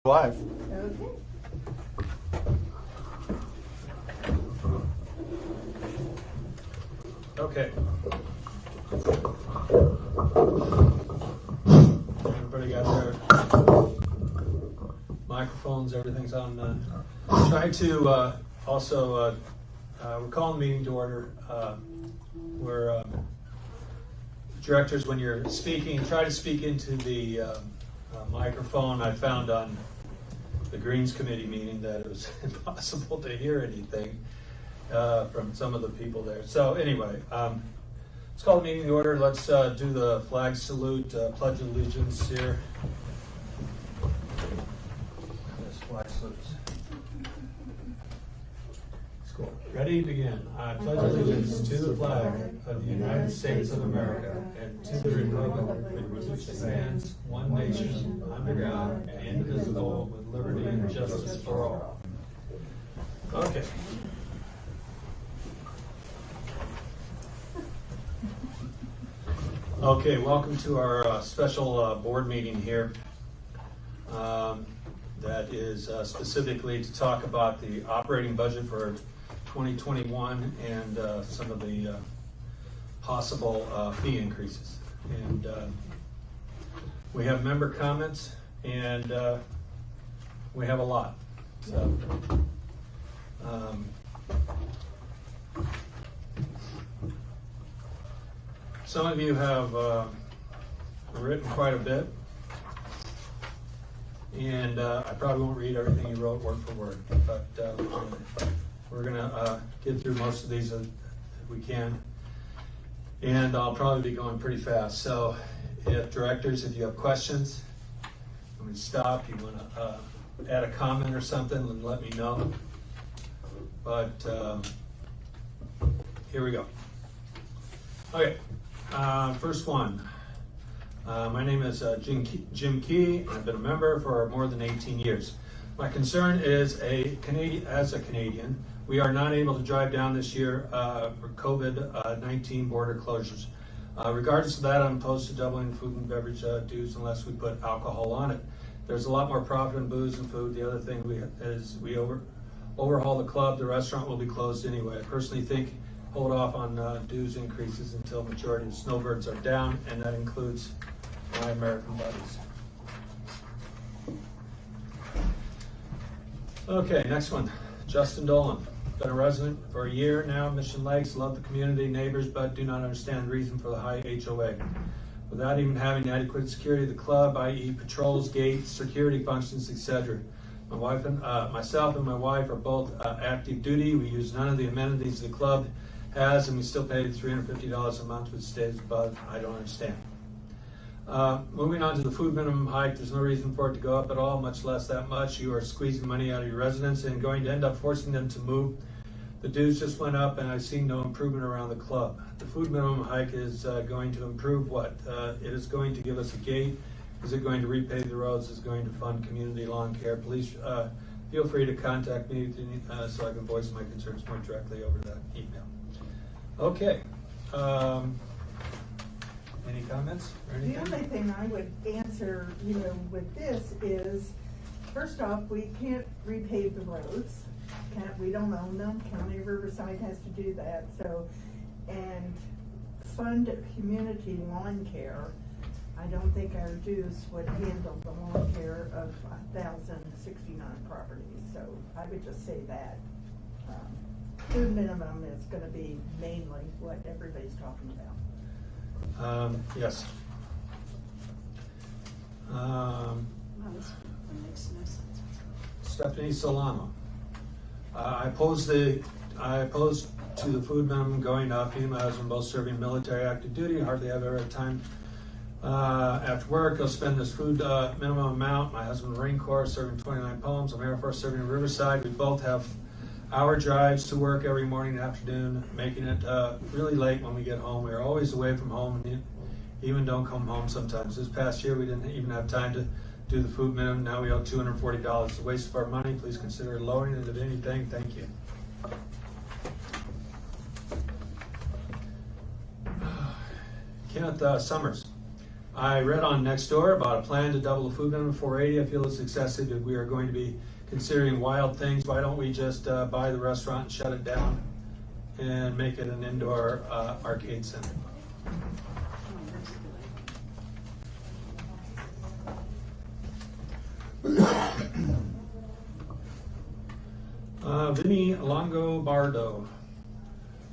Live. Okay. Everybody got their microphones, everything's on. Try to also, we're calling the meeting to order. We're directors, when you're speaking, try to speak into the microphone. I found on the Greens Committee meeting that it was impossible to hear anything from some of the people there. So anyway, let's call the meeting to order. Let's do the flag salute, pledge of allegiance here. This flag salutes. Let's go. Ready? Begin. I pledge allegiance to the flag of the United States of America and to the republic for which it stands, one nation, under God, indivisible, with liberty and justice for all. Okay. Okay, welcome to our special board meeting here. That is specifically to talk about the operating budget for 2021 and some of the possible fee increases. And we have member comments, and we have a lot. So, some of you have written quite a bit, and I probably won't read everything you wrote word for word, but we're going to get through most of these if we can, and I'll probably be going pretty fast. So if directors, if you have questions, I'm going to stop. You want to add a comment or something, then let me know. But here we go. Okay. First one. My name is Jim Key. I've been a member for more than 18 years. My concern is as a Canadian, we are not able to drive down this year for COVID-19 border closures. Regardless of that, I'm opposed to doubling food and beverage dues unless we put alcohol on it. There's a lot more profit in booze and food. The other thing is we overhaul the club. The restaurant will be closed anyway. I personally think hold off on dues increases until majority of snowbirds are down, and that includes my American buddies. Okay, next one. Justin Dolan. Been a resident for a year now, Mission Lakes. Love the community, neighbors, but do not understand the reason for the high HOA. Without even having adequate security of the club, i.e. patrols, gates, security functions, etc. My wife and myself and my wife are both active duty. We use none of the amenities the club has, and we still pay $350 a month, which stays above. I don't understand. Moving on to the food minimum hike, there's no reason for it to go up at all, much less that much. You are squeezing money out of your residents and going to end up forcing them to move. The dues just went up, and I've seen no improvement around the club. The food minimum hike is going to improve what? It is going to give us a gate. Is it going to repave the roads? Is it going to fund community lawn care? Please feel free to contact me so I can voice my concerns more directly over that email. Okay. Any comments or anything? The only thing I would answer, with this is, first off, we can't repave the roads. We don't own them. County of Riverside has to do that. So, and fund community lawn care. I don't think our dues would handle the lawn care of 1,069 properties. So I would just say that. Food minimum is going to be mainly what everybody's talking about. Yes. That makes no sense. Stephanie Solano. I oppose to the food minimum going up. Me and my husband both serving military active duty. Hardly have ever had time after work. I'll spend this food minimum amount. My husband Marine Corps serving 29 Palms. I'm Air Force serving in Riverside. We both have hour drives to work every morning and afternoon, making it really late when we get home. We're always away from home and even don't come home sometimes. This past year we didn't even have time to do the food minimum. Now we owe $240. It's a waste of our money. Please consider lowering it, if anything. Thank you. Kenneth Summers. I read on Nextdoor about a plan to double the food minimum to 480. I feel it's excessive if we are going to be considering wild things. Why don't we just buy the restaurant and shut it down and make it an indoor arcade center? Vinny Longobardo.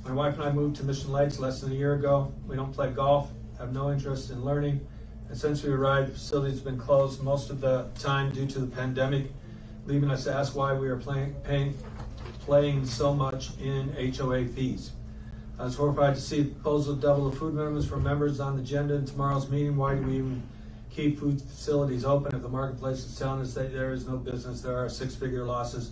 My wife and I moved to Mission Lakes less than a year ago. We don't play golf, have no interest in learning, and since we arrived, the facility has been closed most of the time due to the pandemic, leaving us to ask why we are paying so much in HOA fees. I was horrified to see the proposal to double the food minimums for members on the agenda in tomorrow's meeting. Why do we even keep food facilities open if the marketplace is telling us that there is no business? There are six-figure losses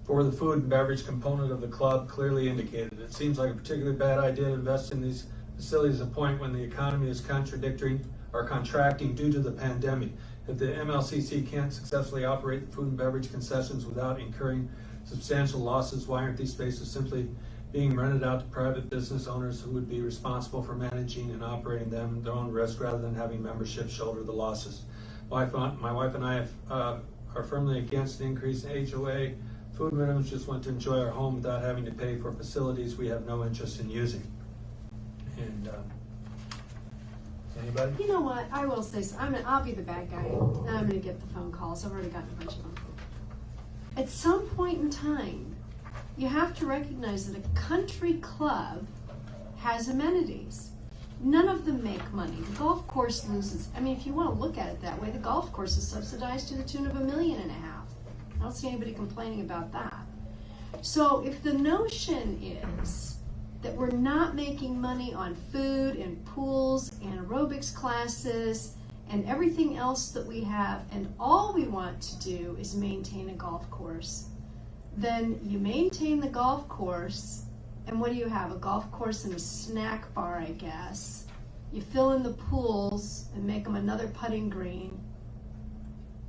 for the food and beverage component of the club clearly indicated. It seems like a particularly bad idea to invest in these facilities at a point when the economy is contracting due to the pandemic. If the MLCC can't successfully operate the food and beverage concessions without incurring substantial losses, why aren't these spaces simply being rented out to private business owners who would be responsible for managing and operating them at their own risk rather than having membership shoulder the losses? My wife and I are firmly against the increase in HOA food minimums. Just want to enjoy our home without having to pay for facilities we have no interest in using. And anybody? You know what? I will say, I'll be the bad guy, and I'm going to get the phone calls. I've already gotten a bunch of them. At some point in time, you have to recognize that a country club has amenities. None of them make money. The golf course loses. I mean, if you want to look at it that way, the golf course is subsidized to the tune of $1.5 million. I don't see anybody complaining about that. So if the notion is that we're not making money on food and pools and aerobics classes and everything else that we have, and all we want to do is maintain a golf course, then you maintain the golf course, and what do you have? A golf course and a snack bar, I guess. You fill in the pools and make them another putting green,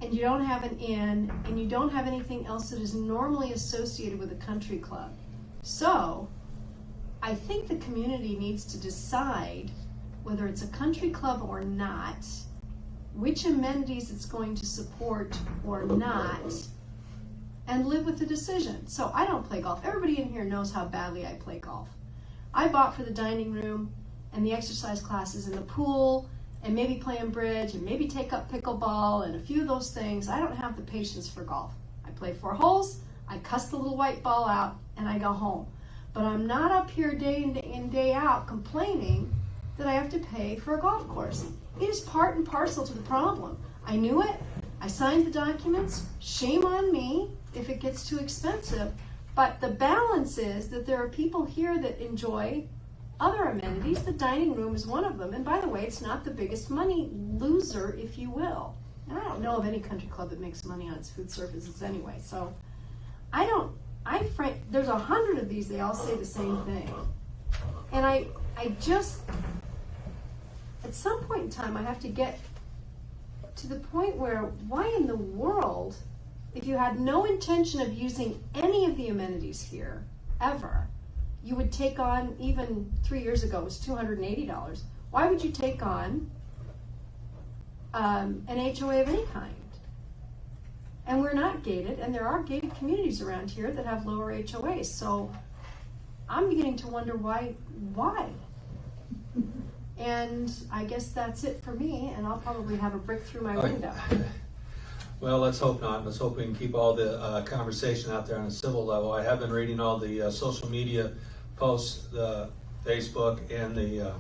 and you don't have an inn, and you don't have anything else that is normally associated with a country club. So, I think the community needs to decide whether it's a country club or not, which amenities it's going to support or not, and live with the decision. So I don't play golf. Everybody in here knows how badly I play golf. I bought for the dining room and the exercise classes and the pool and maybe playing bridge and maybe take up pickleball and a few of those things. I don't have the patience for golf. I play 4 holes, I cuss the little white ball out, and I go home. But I'm not up here day in and day out complaining that I have to pay for a golf course. It is part and parcel to the problem. I knew it. I signed the documents. Shame on me if it gets too expensive. But the balance is that there are people here that enjoy other amenities. The dining room is one of them. And by the way, it's not the biggest money loser, if you will. And I don't know of any country club that makes money on its food services anyway. So there's 100 of these, they all say the same thing. And I just, at some point in time, I have to get to the point where, why in the world, if you had no intention of using any of the amenities here, ever, you would take on, even 3 years ago, it was $280. Why would you take on an HOA of any kind? And we're not gated, and there are gated communities around here that have lower HOAs. So I'm beginning to wonder why. And I guess that's it for me, and I'll probably have a brick through my window. Well, let's hope not. Let's hope we can keep all the conversation out there on a civil level. I have been reading all the social media posts, the Facebook and the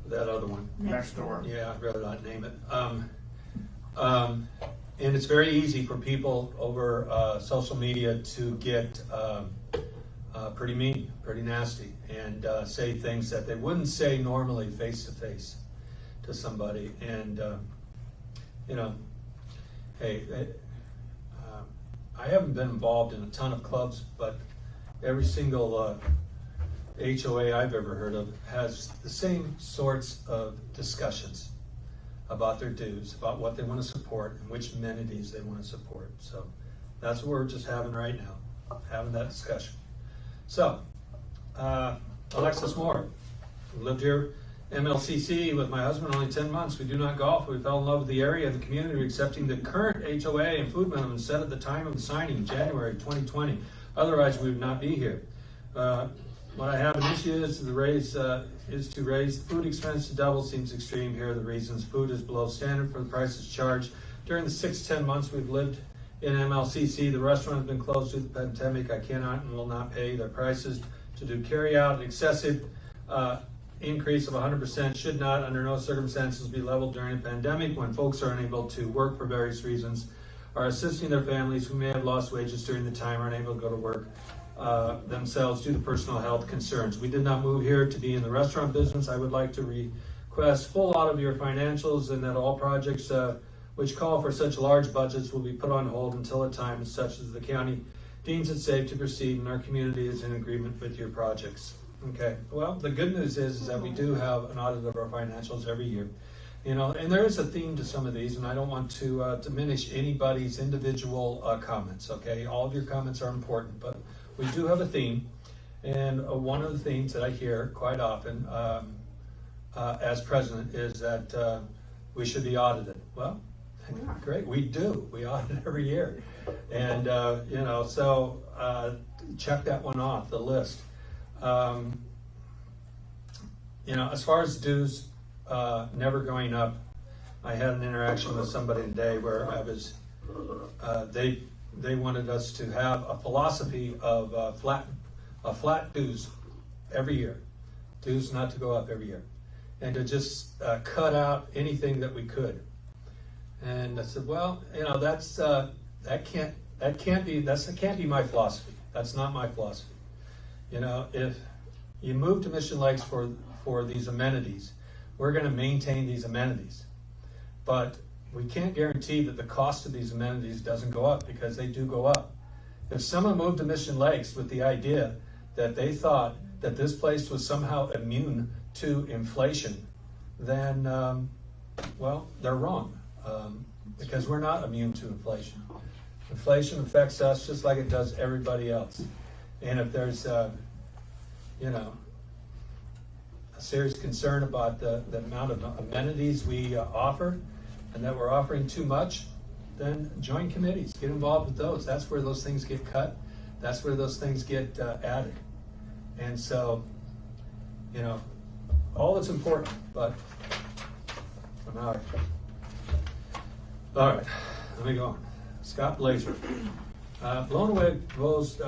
that other one. Nextdoor. Yeah, I'd rather not name it. And it's very easy for people over social media to get pretty mean, pretty nasty, and say things that they wouldn't say normally face to face to somebody. And you know, hey, I haven't been involved in a ton of clubs, but every single HOA I've ever heard of has the same sorts of discussions about their dues, about what they want to support and which amenities they want to support. So that's what we're just having right now, having that discussion. So, Alexis Moore, lived here MLCC with my husband, only 10 months. We do not golf. We fell in love with the area and the community, accepting the current HOA and food minimum set at the time of the signing, January 2020. Otherwise, we would not be here. What I have an issue is to raise the food expense to double seems extreme here. The reasons: food is below standard for the prices charged. During the 6-10 months we've lived in MLCC, the restaurant has been closed due to the pandemic. I cannot and will not pay their prices to do carry out. An excessive increase of 100% should not, under no circumstances, be leveled during a pandemic when folks are unable to work for various reasons, are assisting their families who may have lost wages during the time, are unable to go to work themselves due to personal health concerns. We did not move here to be in the restaurant business. I would like to request full audit of your financials and that all projects which call for such large budgets will be put on hold until a time such as the county deems it safe to proceed and our community is in agreement with your projects. Okay, well, the good news is that we do have an audit of our financials every year. You know, and there is a theme to some of these, and I don't want to diminish anybody's individual comments, okay? All of your comments are important, but we do have a theme, and one of the themes that I hear quite often as president is that we should be audited. Well, great, we do. We audit every year. And, you know, so check that one off the list. You know, as far as dues never going up, I had an interaction with somebody today where I was, they wanted us to have a philosophy of flat dues every year, dues not to go up every year, and to just cut out anything that we could. And I said, well, you know, that can't be my philosophy. That's not my philosophy. You know, if you move to Mission Lakes for these amenities, we're going to maintain these amenities. But we can't guarantee that the cost of these amenities doesn't go up, because they do go up. If someone moved to Mission Lakes with the idea that they thought that this place was somehow immune to inflation, then, well, they're wrong, because we're not immune to inflation. Inflation affects us just like it does everybody else. And if there's, you know, a serious concern about the amount of amenities we offer, and that we're offering too much, then join committees, get involved with those. That's where those things get cut. That's where those things get added. And so, you know, all that's important, but I'm out. All right, let me go on. Scott Blazer. Blown away proposed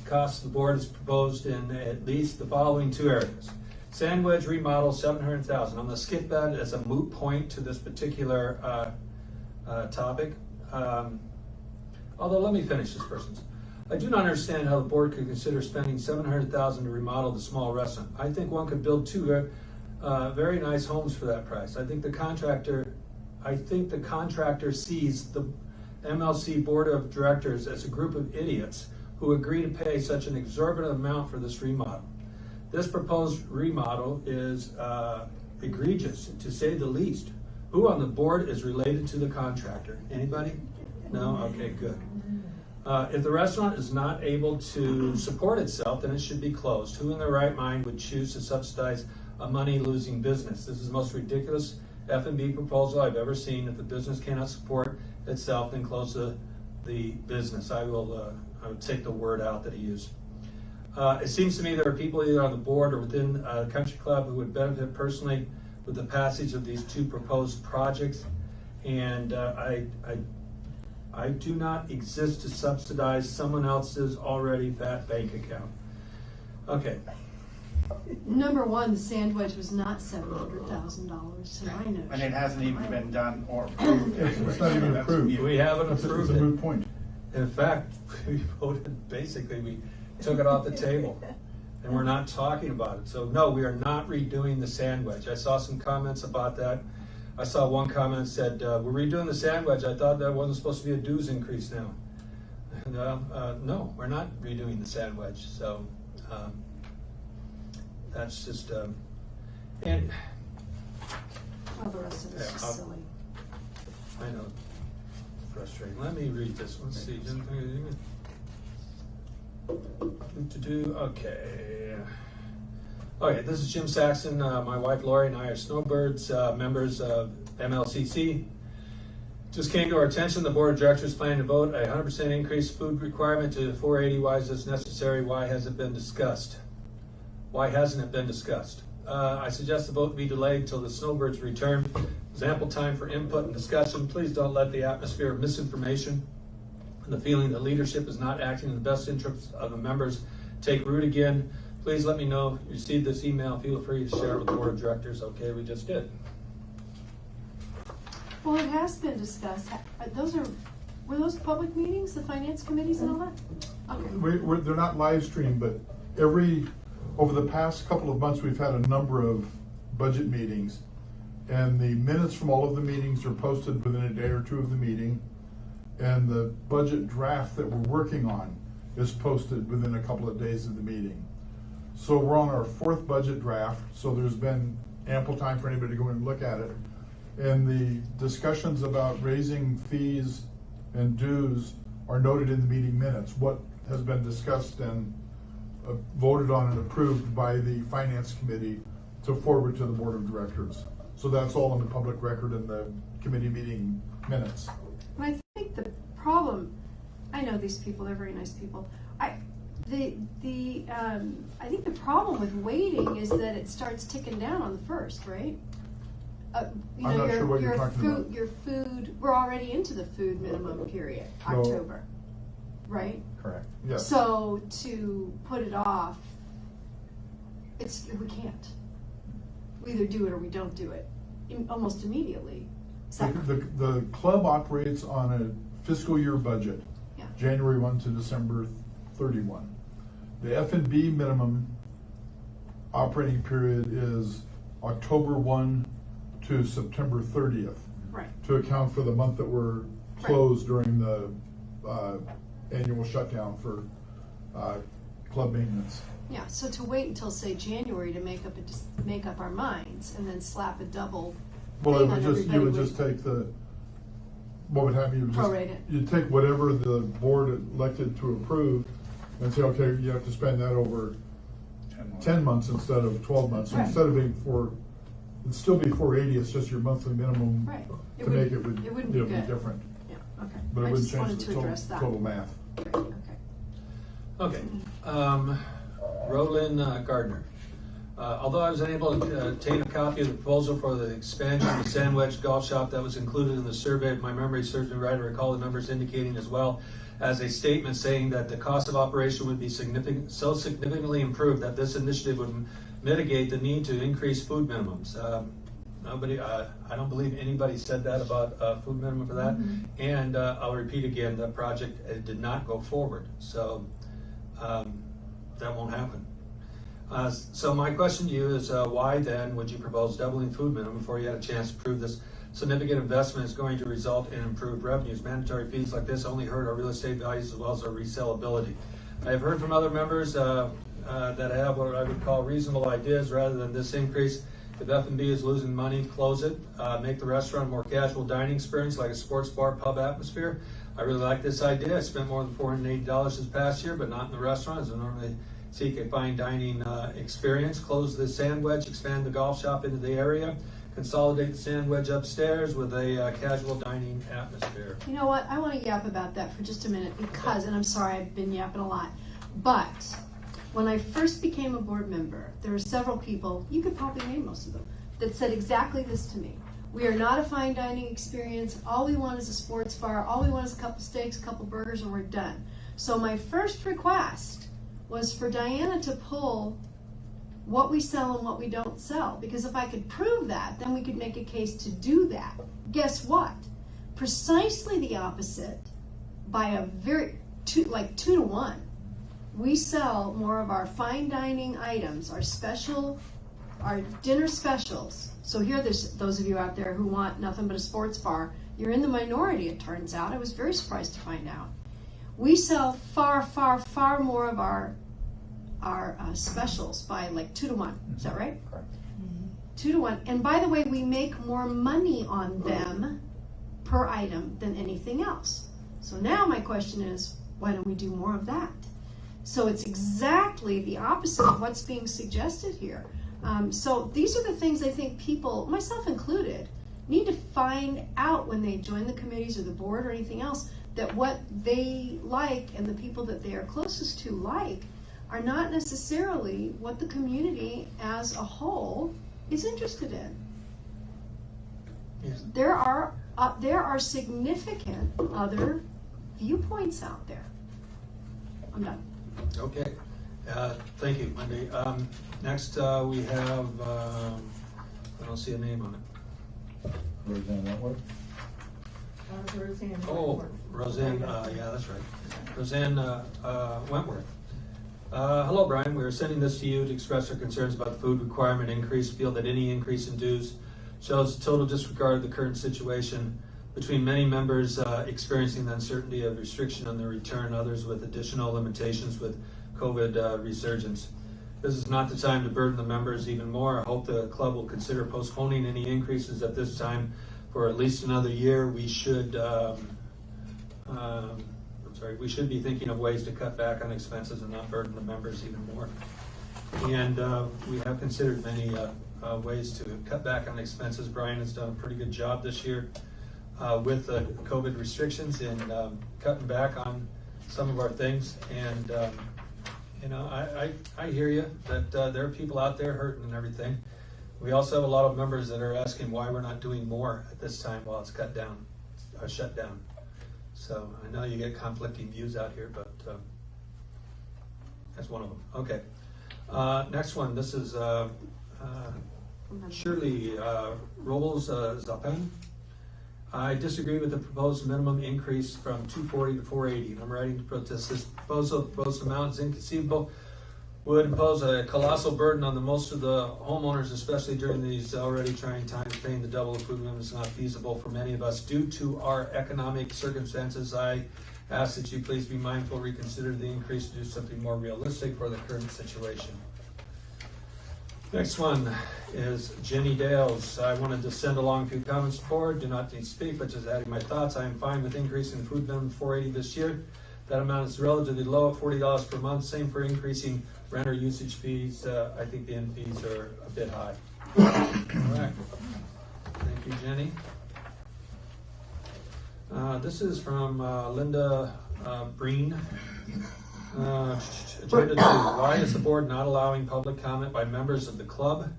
costs of the board is proposed in at least the following two areas. Sandwich remodel, $700,000. I'm going to skip that as a moot point to this particular topic. Although, let me finish this person's. I do not understand how the board could consider spending $700,000 to remodel the small restaurant. I think one could build two very nice homes for that price. I think the contractor sees the MLC Board of Directors as a group of idiots who agree to pay such an exorbitant amount for this remodel. This proposed remodel is egregious, to say the least. Who on the board is related to the contractor? Anybody? No? Okay, good. If the restaurant is not able to support itself, then it should be closed. Who in their right mind would choose to subsidize a money-losing business? This is the most ridiculous F&B proposal I've ever seen. If the business cannot support itself, then close the business. I would take the word out that he used. It seems to me there are people either on the board or within the country club who would benefit personally with the passage of these two proposed projects, and I do not exist to subsidize someone else's already fat bank account. Okay. Number one, the sandwich was not $700,000, so I know. And it hasn't even been done or approved. It's not even approved. We haven't approved It's a moot it. point. In fact, we voted, basically, we took it off the table, and we're not talking about it. So no, we are not redoing the sandwich. I saw some comments about that. I saw one comment said, we're redoing the sandwich. I thought that wasn't supposed to be a dues increase now. And, no, we're not redoing the sandwich. So that's just, and All the rest of it's just silly. I know, frustrating. Let me read this one. Let's see. Okay. Okay, this is Jim Saxon. My wife Lori and I are Snowbirds, members of MLCC. Just came to our attention, the board of directors planning to vote a 100% increase food requirement to 480. Why is this necessary? Why has it been discussed? Why hasn't it been discussed? I suggest the vote be delayed until the Snowbirds return. There's ample time for input and discussion. Please don't let the atmosphere of misinformation and the feeling that leadership is not acting in the best interest of the members take root again. Please let me know if you received this email. Feel free to share it with the board of directors. Okay, we just did. Well, it has been discussed. Were those public meetings, the finance committees and all that? Okay. They're not live streamed, but over the past couple of months, we've had a number of budget meetings. And the minutes from all of the meetings are posted within a day or two of the meeting. And the budget draft that we're working on is posted within a couple of days of the meeting. So we're on our 4th budget draft, so there's been ample time for anybody to go in and look at it. And the discussions about raising fees and dues are noted in the meeting minutes. What has been discussed and voted on and approved by the finance committee to forward to the board of directors. So that's all in the public record in the committee meeting minutes. I think the problem, I know these people, they're very nice people. I think the problem with waiting is that it starts ticking down on the 1st, right? You I'm know, not sure what you're talking about. Your food, we're already into the food minimum period, No. October, right? Correct. Yes. So to put it off, we can't. We either do it or we don't do it, almost immediately. The club operates on a fiscal year budget, Yeah. January 1 to December 31. The F&B minimum operating period is October 1 to September 30th, Right. to account for the month that we're closed during the annual shutdown for club maintenance. Yeah, so to wait until, say, January to make up our minds and then slap a double Well, thing it on would just, everybody you would just take what would happen, you would just. Prorate it. You'd take whatever the board elected to approve and say, okay, you have to spend that over 10 months instead of 12 months. So Right. instead of being it'd still be 480, it's just your monthly minimum Right. to make it would, It wouldn't be be good. different. Yeah, okay. But I it wouldn't just wanted change to the address that. total math. Right, okay. Okay, Roland Gardner. Although I was unable to obtain a copy of the proposal for the expansion of the Sandwich Golf Shop that was included in the survey, if my memory serves me right, I recall the numbers indicating as well as a statement saying that the cost of operation would be significantly improved that this initiative would mitigate the need to increase food minimums. I don't believe anybody said that about food minimum for that. And I'll repeat again, the project did not go forward. So that won't happen. So my question to you is why then would you propose doubling food minimum before you had a chance to prove this significant investment is going to result in improved revenues? Mandatory fees like this only hurt our real estate values as well as our resellability. I have heard from other members that have what I would call reasonable ideas rather than this increase. If F&B is losing money, close it. Make the restaurant a more casual dining experience like a sports bar pub atmosphere. I really like this idea. I spent more than $480 this past year, but not in the restaurant, as I normally seek a fine dining experience. Close the Sandwich, expand the golf shop into the area, consolidate the Sandwich upstairs with a casual dining atmosphere. You know what, I want to yap about that for just a minute because, and I'm sorry, I've been yapping a lot, but when I first became a board member, there were several people, you could probably name most of them, that said exactly this to me. We are not a fine dining experience. All we want is a sports bar. All we want is a couple steaks, a couple burgers, and we're done. So my first request was for Diana to pull what we sell and what we don't sell. Because if I could prove that, then we could make a case to do that. Guess what? Precisely the opposite, by a like 2 to 1. We sell more of our fine dining items, our dinner specials. So here, there's those of you out there who want nothing but a sports bar. You're in the minority, it turns out. I was very surprised to find out. We sell far, far, far more of our specials by like 2 to 1. Is that right? Correct. 2 to 1. And by the way, we make more money on them per item than anything else. So now my question is, why don't we do more of that? So it's exactly the opposite of what's being suggested here. So these are the things I think people, myself included, need to find out when they join the committees or the board or anything else, that what they like and the people that they are closest to like are not necessarily what the community as a whole is interested in. Yes. There are significant other viewpoints out there. I'm done. Okay, thank you, Wendy. Next, we have, I don't see a name on it. Roseanne Wentworth? Roseanne. Oh, Roseanne, yeah, that's right. Roseanne Wentworth. Hello, Brian. We are sending this to you to express our concerns about the food requirement increase. Feel that any increase in dues shows total disregard of the current situation between many members experiencing the uncertainty of restriction on their return, others with additional limitations with COVID resurgence. This is not the time to burden the members even more. I hope the club will consider postponing any increases at this time for at least another year. We should, we should be thinking of ways to cut back on expenses and not burden the members even more. And we have considered many ways to cut back on expenses. Brian has done a pretty good job this year with the COVID restrictions and cutting back on some of our things. And you know, I hear you that there are people out there hurting and everything. We also have a lot of members that are asking why we're not doing more at this time while it's cut down, or shut down. So I know you get conflicting views out here, but that's one of them. Okay. Next one. This is Shirley Robles Zapin. I disagree with the proposed minimum increase from $240 to $480. I'm writing to protest this proposal. The proposed amount is inconceivable, would impose a colossal burden on the most of the homeowners, especially during these already trying times. Paying the double of food minimum is not feasible for many of us due to our economic circumstances. I ask that you please be mindful, reconsider the increase, to do something more realistic for the current situation. Next one is Jenny Dales. I wanted to send along a few comments to the board. Do not need to speak, but just adding my thoughts. I am fine with increasing the food minimum to $480 this year. That amount is relatively low at $40 per month. Same for increasing renter usage fees. I think the end fees are a bit high. All right. Thank you, Jenny. This is from Linda Breen. Agenda 2. Why is the board not allowing public comment by members of the club?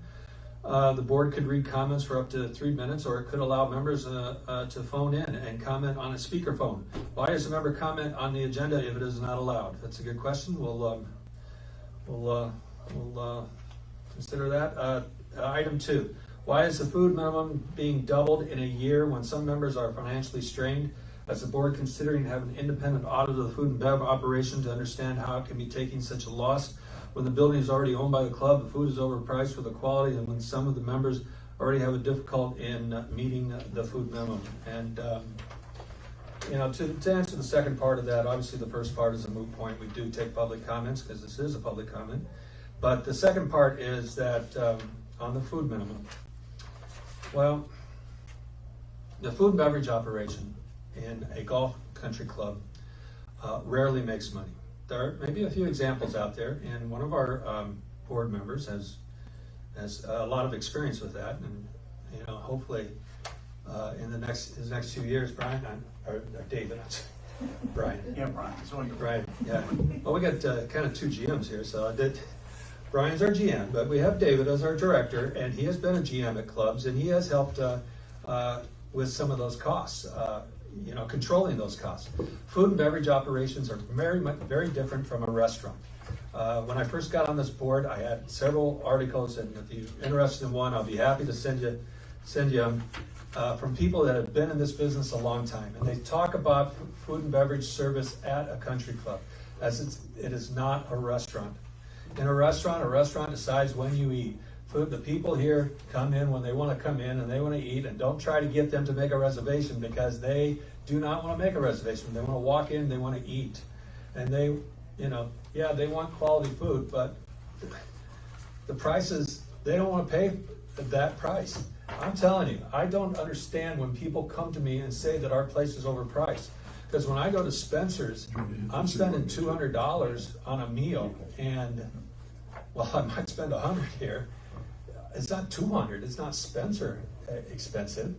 The board could read comments for up to 3 minutes, or it could allow members to phone in and comment on a speakerphone. Why is a member comment on the agenda if it is not allowed? That's a good question. We'll consider that. Item 2. Why is the food minimum being doubled in a year when some members are financially strained? Is the board considering having an independent audit of the food and bev operation to understand how it can be taking such a loss when the building is already owned by the club, the food is overpriced for the quality, and when some of the members already have a difficulty in meeting the food minimum? And you know, to answer the second part of that, obviously the first part is a moot point. We do take public comments because this is a public comment. But the second part is that on the food minimum, well, the food and beverage operation in a golf country club rarely makes money. There may be a few examples out there, and one of our board members has a lot of experience with that, and you know, hopefully in his next 2 years, Brian or David, Brian. Yeah, Brian. So you're Right. Yeah. Well, we got kind of 2 GMs here, so Brian's our GM, but we have David as our director, and he has been a GM at clubs, and he has helped with some of those costs. You know, controlling those costs. Food and beverage operations are very different from a restaurant. When I first got on this board, I had several articles, and if you're interested in one, I'll be happy to send you them from people that have been in this business a long time, and they talk about food and beverage service at a country club as it is not a restaurant. In a restaurant decides when you eat. The people here come in when they want to come in and they want to eat, and don't try to get them to make a reservation, because they do not want to make a reservation. They want to walk in, they want to eat. And they, you know, yeah, they want quality food, but the prices, they don't want to pay that price. I'm telling you, I don't understand when people come to me and say that our place is overpriced. Because when I go to Spencer's, I'm spending $200 on a meal, and, well, I might spend $100 here. It's not $200, it's not Spencer expensive.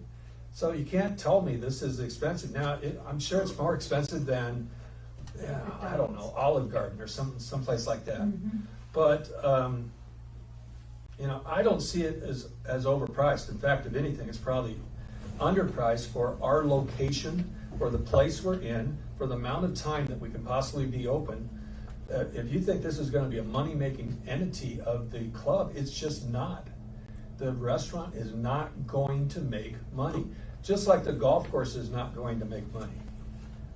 So you can't tell me this is expensive. Now, I'm sure it's more expensive than, I don't know, Olive Garden or someplace like that. But, you know, I don't see it as overpriced. In fact, if anything, it's probably underpriced for our location, for the place we're in, for the amount of time that we can possibly be open. If you think this is gonna be a money-making entity of the club, it's just not. The restaurant is not going to make money, just like the golf course is not going to make money.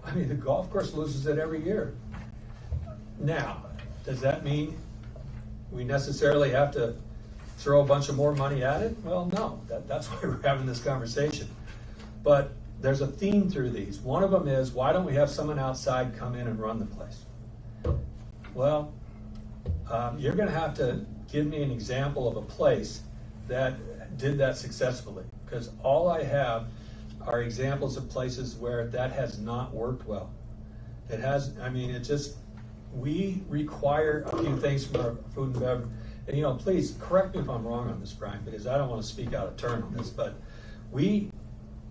I mean, the golf course loses it every year. Now, does that mean we necessarily have to throw a bunch of more money at it? Well, no, that's why we're having this conversation. But there's a theme through these. One of them is, why don't we have someone outside come in and run the place? Well, you're gonna have to give me an example of a place that did that successfully, because all I have are examples of places where that has not worked well. It has, I mean, it just, we require a few things from our food and beverage. And, you know, please correct me if I'm wrong on this, Brian, because I don't want to speak out of turn on this, but we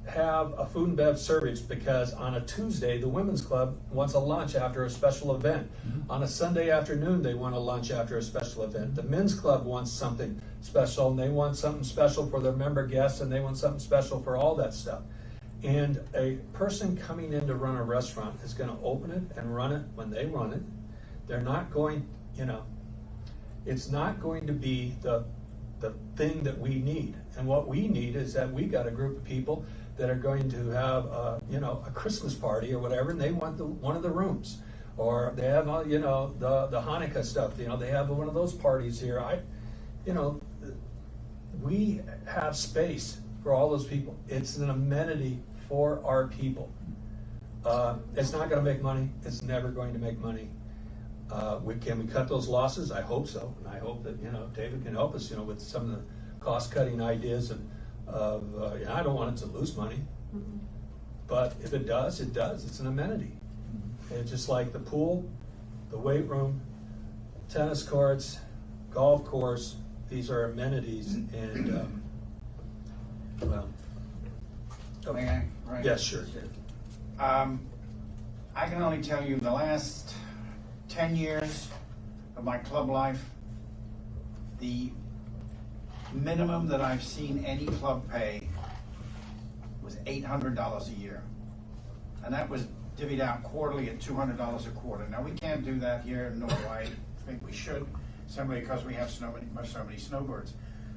have a food and bev service because on a Tuesday, the women's club wants a lunch after a special event. On a Sunday afternoon, they want a lunch after a special event. The men's club wants something special, and they want something special for their member guests, and they want something special for all that stuff. And a person coming in to run a restaurant is gonna open it and run it when they run it. They're not going, you know, it's not going to be the thing that we need. And what we need is that we got a group of people that are going to have, you know, a Christmas party or whatever, and they want one of the rooms. Or they have, you know, the Hanukkah stuff, you know, they have one of those parties here. You know, we have space for all those people. It's an amenity for our people. It's not gonna make money. It's never going to make money. Can we cut those losses? I hope so. And I hope that, you know, David can help us, you know, with some of the cost-cutting ideas of you know, I don't want it to lose money. But if it does, it does. It's an amenity. It's just like the pool, the weight room, tennis courts, golf course, these are amenities, and, well. May I? Right. Yes, sure. I can only tell you the last 10 years of my club life, the minimum that I've seen any club pay was $800 a year. And that was divvied out quarterly at $200 a quarter. Now, we can't do that here, nor do I think we should, simply because we have so many snowbirds.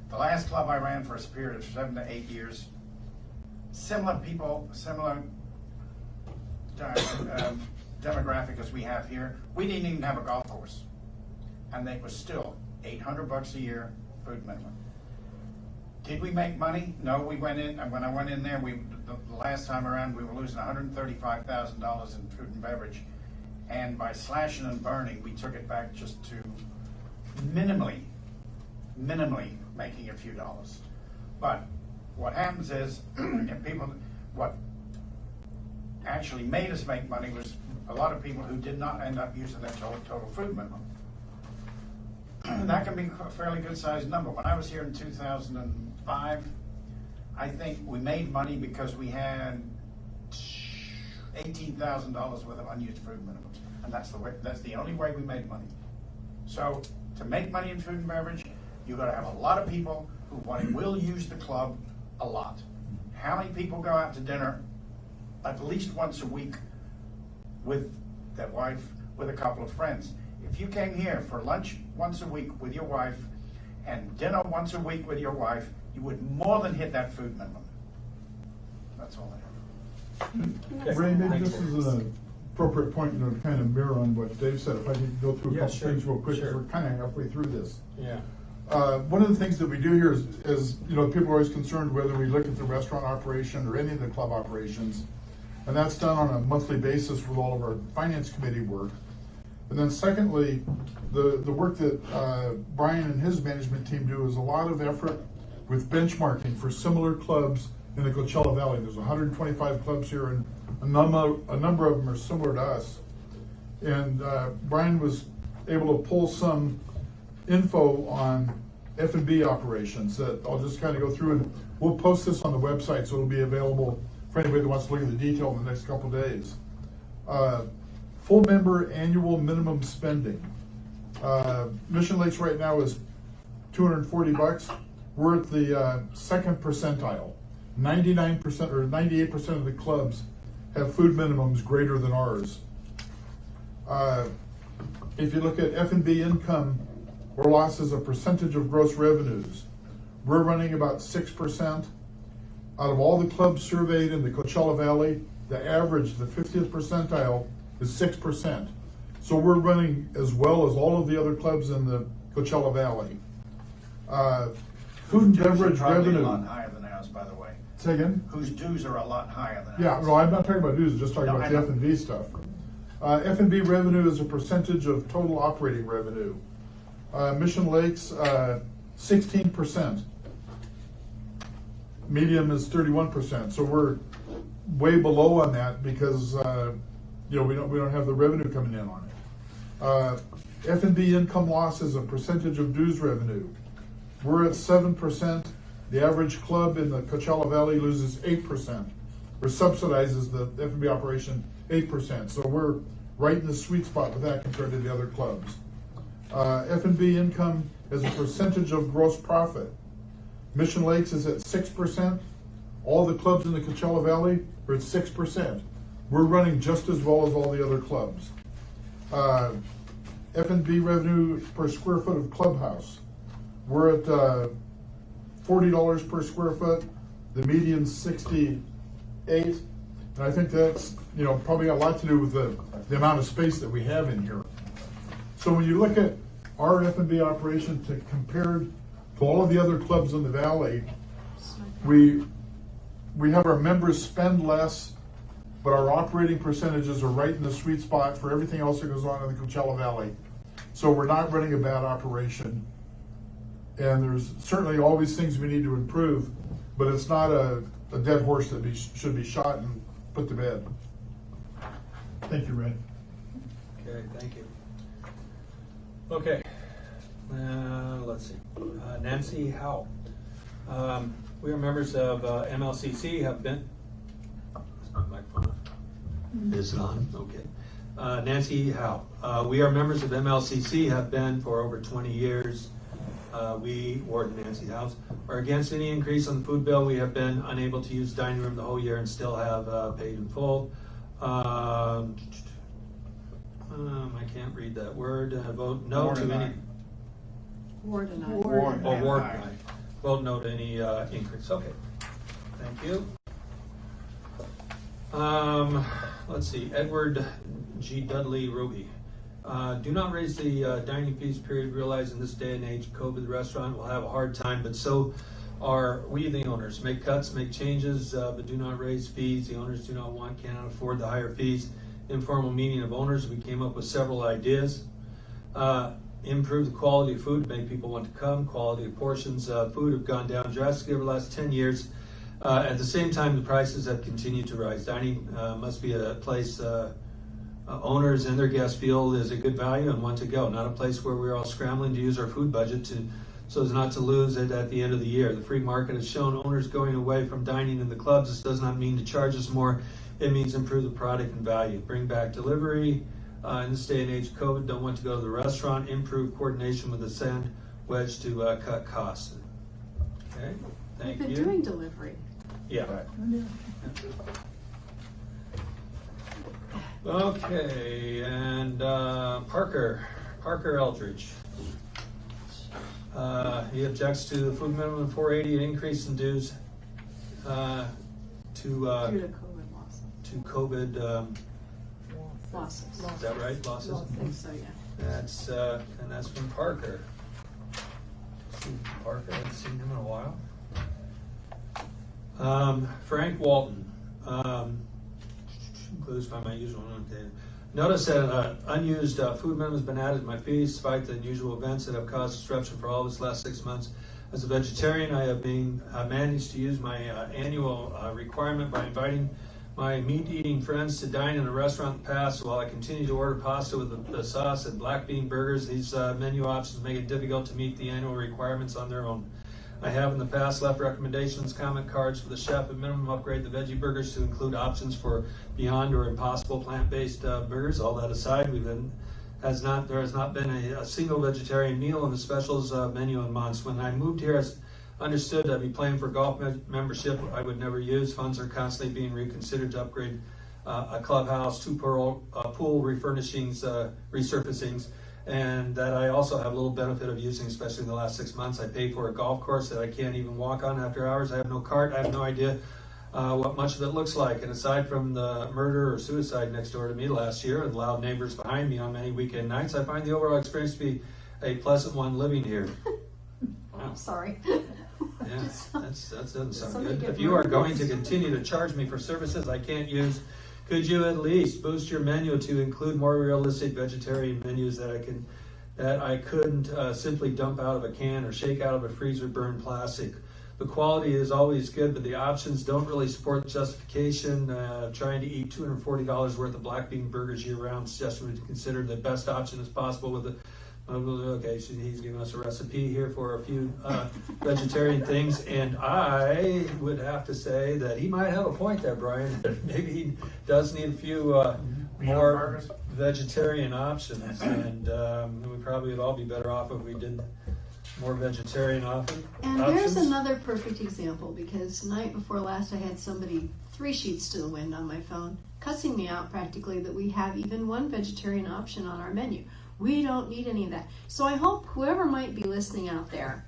The last club I ran for a period of 7 to 8 years, similar people, similar demographic as we have here, we didn't even have a golf course. And it was still $800 a year food minimum. Did we make money? No, we went in, and when I went in there, the last time around, we were losing $135,000 in food and beverage. And by slashing and burning, we took it back just to minimally making a few dollars. But what happens is, what actually made us make money was a lot of people who did not end up using their total food minimum. That can be a fairly good sized number. When I was here in 2005, I think we made money because we had $18,000 worth of unused food minimums, and that's the only way we made money. So to make money in food and beverage, you've got to have a lot of people who will use the club a lot. How many people go out to dinner at least once a week with their wife, with a couple of friends? If you came here for lunch once a week with your wife and dinner once a week with your wife, you would more than hit that food minimum. That's all I have. Okay. Ray, maybe Thank this you. is an appropriate point, you know, to kind of mirror on what Dave said. If I can go through a Yeah, couple sure, things real quick, because sure. we're kind of halfway through this. Yeah. One of the things that we do here is, you know, people are always concerned whether we look at the restaurant operation or any of the club operations. And that's done on a monthly basis with all of our finance committee work. And then secondly, the work that Brian and his management team do is a lot of effort with benchmarking for similar clubs in the Coachella Valley. There's 125 clubs here, and a number of them are similar to us. And Brian was able to pull some info on F&B operations that I'll just kind of go through, and we'll post this on the website so it'll be available for anybody that wants to look at the detail in the next couple days. Full member annual minimum spending. Mission Lakes right now is $240. We're at the second percentile. 99% or 98% of the clubs have food minimums greater than ours. If you look at F&B income or loss as a percentage of gross revenues, we're running about 6%. Out of all the clubs surveyed in the Coachella Valley, the average, the 50th percentile, is 6%. So we're running as well as all of the other clubs in the Coachella Valley. Food and beverage Probably revenue. a lot higher than ours, by the way. Say again? Whose dues are a lot higher than Yeah, ours. no, I'm not talking about dues, I'm just talking No, about I the know. F&B stuff. F&B revenue is a percentage of total operating revenue. Mission Lakes, 16%. Medium is 31%, so we're way below on that because, we don't have the revenue coming in on it. F&B income loss is a percentage of dues revenue. We're at 7%. The average club in the Coachella Valley loses 8%, or subsidizes the F&B operation 8%. So we're right in the sweet spot with that compared to the other clubs. F&B income as a percentage of gross profit. Mission Lakes is at 6%. All the clubs in the Coachella Valley are at 6%. We're running just as well as all the other clubs. F&B revenue per square foot of clubhouse. We're at $40 per square foot. The median's 68. And I think that's, probably got a lot to do with the amount of space that we have in here. So when you look at our F&B operation compared to all of the other clubs in the valley, we have our members spend less, but our operating percentages are right in the sweet spot for everything else that goes on in the Coachella Valley. So we're not running a bad operation. And there's certainly always things we need to improve, but it's not a dead horse that should be shot and put to bed. Thank you, Red. Okay, thank you. Okay, let's see. Nancy Howe. We are members of MLCC, have been. Is my microphone on? Is it on? Okay. Nancy Howe. We are members of MLCC, have been for over 20 years. We, Ward and Nancy House, are against any increase on the food bill. We have been unable to use the dining room the whole year and still have paid in full. I can't read that word. Vote no Ward to and any. I. Ward and I. Ward. Oh, Ward. Aye. Vote no to any increase. Okay. Thank you. Let's see. Edward G. Dudley Roby. Do not raise the dining fees, period. Realize in this day and age, COVID, the restaurant will have a hard time, but so are we, the owners. Make cuts, make changes, but do not raise fees. The owners do not want, cannot afford the higher fees. Informal meeting of owners. We came up with several ideas. Improve the quality of food, make people want to come. Quality of portions of food have gone down drastically over the last 10 years. At the same time, the prices have continued to rise. Dining must be a place owners and their guests feel is a good value and want to go, not a place where we're all scrambling to use our food budget so as not to lose it at the end of the year. The free market has shown owners going away from dining in the clubs. This does not mean to charge us more. It means improve the product and value. Bring back delivery. In this day and age, COVID, don't want to go to the restaurant. Improve coordination with the sandwich to cut costs. Okay, thank We've you. been doing delivery. Yeah. Okay, and Parker Eldridge. He objects to the food minimum of $4.80, an increase in dues to Due to COVID losses. COVID. Losses. Is that right? Losses. I think so, yeah. That's and that's from Parker. Parker, I haven't seen him in a while. Frank Walton. Includes by my usual notation. Notice that unused food minimum has been added to my fees despite the unusual events that have caused disruption for all of us last 6 months. As a vegetarian, I have managed to use my annual requirement by inviting my meat-eating friends to dine in a restaurant in the past. While I continue to order pasta with the sauce and black bean burgers, these menu options make it difficult to meet the annual requirements on their own. I have in the past left recommendations, comment cards for the chef, at minimum upgrade the veggie burgers to include options for Beyond or Impossible plant-based burgers. All that aside, there has not been a single vegetarian meal in the specials menu in months. When I moved here, I understood I'd be paying for golf membership I would never use. Funds are constantly being reconsidered to upgrade a clubhouse, two pool refurnishings, resurfacings, and that I also have a little benefit of using, especially in the last 6 months. I paid for a golf course that I can't even walk on after hours. I have no cart. I have no idea what much of it looks like. And aside from the murder or suicide next door to me last year and loud neighbors behind me on many weekend nights, I find the overall experience to be a pleasant one living here. I'm sorry. Yeah, that doesn't sound Somebody good. get If you are murdered. going to continue to charge me for services I can't use, could you at least boost your menu to include more realistic vegetarian menus that I couldn't simply dump out of a can or shake out of a freezer burned plastic? The quality is always good, but the options don't really support justification. Trying to eat $240 worth of black bean burgers year round suggestion to consider the best option as possible with the okay, so he's giving us a recipe here for a few vegetarian things, and I would have to say that he might have a point there, Brian. Maybe he does need a few more burgers? vegetarian options, and we probably would all be better off if we did more vegetarian options. And there's another perfect example, because night before last I had somebody 3 sheets to the wind on my phone, cussing me out practically that we have even one vegetarian option on our menu. We don't need any of that. So I hope whoever might be listening out there,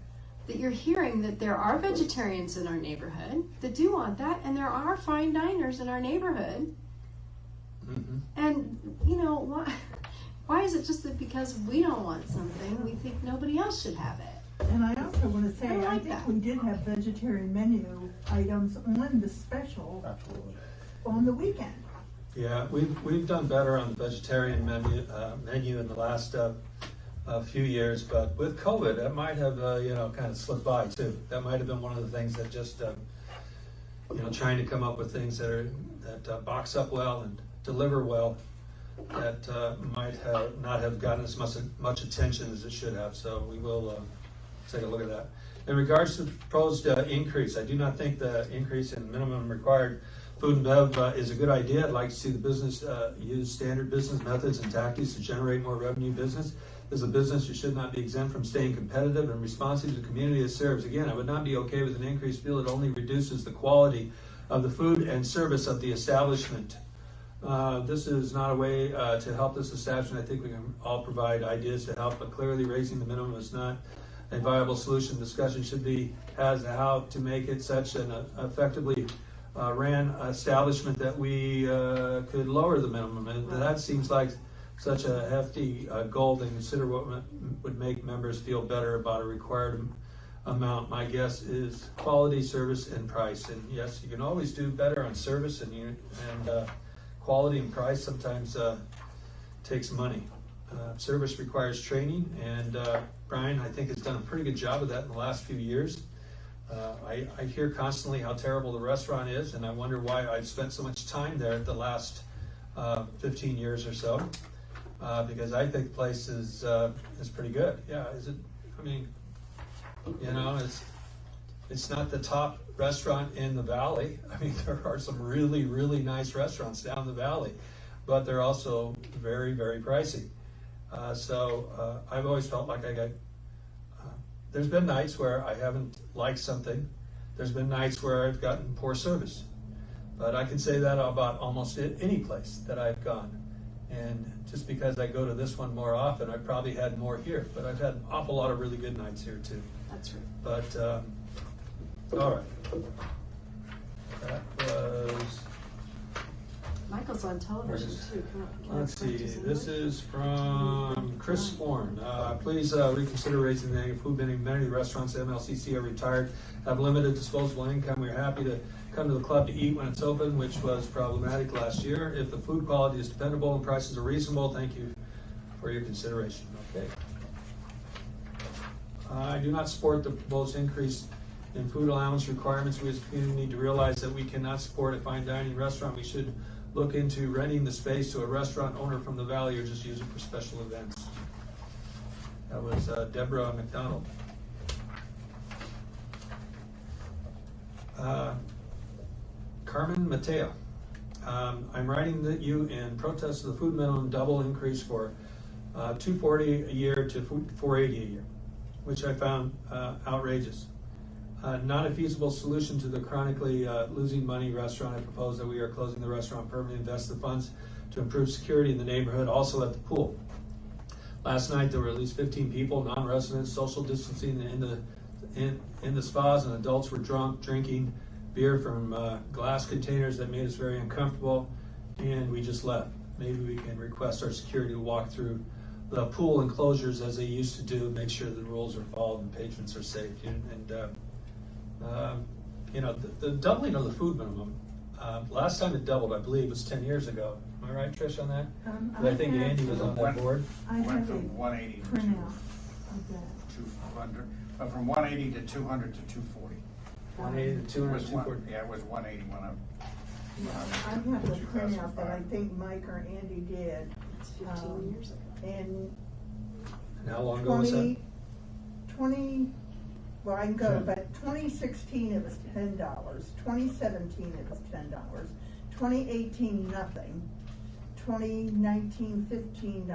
that you're hearing that there are vegetarians in our neighborhood that do want that, and there are fine diners in our neighborhood. Mm-hmm. And, you know, why is it just that because we don't want something, we think nobody else should have it? And I also want to say, I I like think that. we did have vegetarian menu items on the special Absolutely. on the weekend. Yeah, we've done better on the vegetarian menu in the last few years, but with COVID, that might have kind of slipped by too. That might have been one of the things that just trying to come up with things that box up well and deliver well, that might have not have gotten as much attention as it should have. So we will take a look at that. In regards to the proposed increase, I do not think the increase in minimum required food and bev is a good idea. I'd like to see the business use standard business methods and tactics to generate more revenue business. As a business, you should not be exempt from staying competitive and responsive to the community it serves. Again, I would not be okay with an increase feel it only reduces the quality of the food and service of the establishment. This is not a way to help this establishment. I think we can all provide ideas to help, but clearly raising the minimum is not a viable solution. Discussion should be as to how to make it such an effectively ran establishment that we could lower the minimum, and that seems like such a hefty goal to consider what would make members feel better about a required amount. My guess is quality, service, and price. And yes, you can always do better on service, and quality and price sometimes takes money. Service requires training, and Brian, I think, has done a pretty good job of that in the last few years. I hear constantly how terrible the restaurant is, and I wonder why I've spent so much time there the last 15 years or so, because I think the place is pretty good. Yeah, is it? I mean, it's not the top restaurant in the valley. I mean, there are some really, really nice restaurants down the valley, but they're also very, very pricey. So I've always felt like I got. There's been nights where I haven't liked something. There's been nights where I've gotten poor service. But I can say that about almost any place that I've gone. And just because I go to this one more often, I've probably had more here. But I've had an awful lot of really good nights here too. That's right. But, all right. That was... Michael's on television too. Let's see, this is from Chris Horn. Please reconsider raising the annual food vending. Many of the restaurants at MLCC are retired, have limited disposable income. We're happy to come to the club to eat when it's open, which was problematic last year. If the food quality is dependable and prices are reasonable, thank you for your consideration. Okay. I do not support the proposed increase in food allowance requirements. We as a community need to realize that we cannot support a fine dining restaurant. We should look into renting the space to a restaurant owner from the valley or just use it for special events. That was Deborah McDonald. Carmen Mateo. I'm writing you in protest of the food minimum double increase for $240 a year to $480 a year, which I found outrageous. Not a feasible solution to the chronically losing money restaurant. I propose that we are closing the restaurant permanently, invest the funds to improve security in the neighborhood, also at the pool. Last night there were at least 15 people, non-residents, social distancing in the spas, and adults were drunk, drinking beer from glass containers that made us very uncomfortable, and we just left. Maybe we can request our security to walk through the pool enclosures as they used to do, make sure the rules are followed and patrons are safe. The doubling of the food minimum, last time it doubled, I believe, was 10 years ago. Am I right, Trish, on that? I think Andy was on that board. I Went have a from 180 to printout of that. 200, from 180 to 200 to 240. 180 to 200, Was one- 240. Yeah, it was 180 when I have a printout that I think Mike or Andy did. It's 15 years ago. And And how long ago was that? 20, well, I can go, but 2016 it was $10, 2017 it was $10, 2018 nothing, 2019 $15,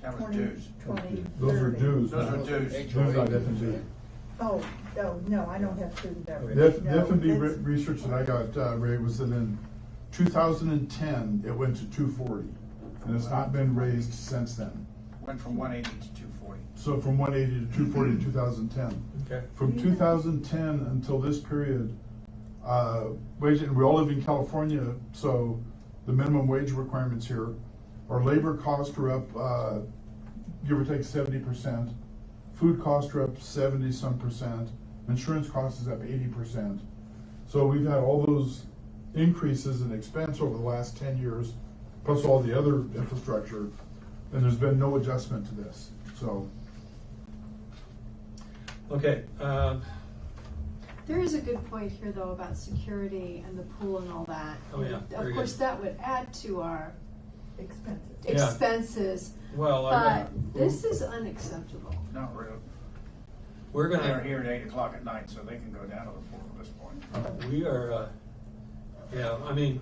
That was dues. 2020 Those are $30. dues. Those are not- dues. Dues on F&B. Oh, no, I don't have food and beverage. The No, F&B it's- research that I got, Ray, was that in 2010, it went to 240, and it's not been raised since then. Went from 180 to 240. So from 180 to 240 in 2010. Okay. From 2010 until this period, wage, and we all live in California, so the minimum wage requirements here, our labor costs are up, give or take 70%. Food costs are up 70-some percent. Insurance costs is up 80%. So we've had all those increases in expense over the last 10 years, plus all the other infrastructure, and there's been no adjustment to this, so. Okay, There is a good point here, though, about security and the pool and all that. Oh, yeah, very Of course, good. that would add to our Expenses. Yeah. expenses, well, but this is unacceptable. Not really. we're They're gonna, here at 8 o'clock at night, so they can go down to the pool at this point. we are, I mean,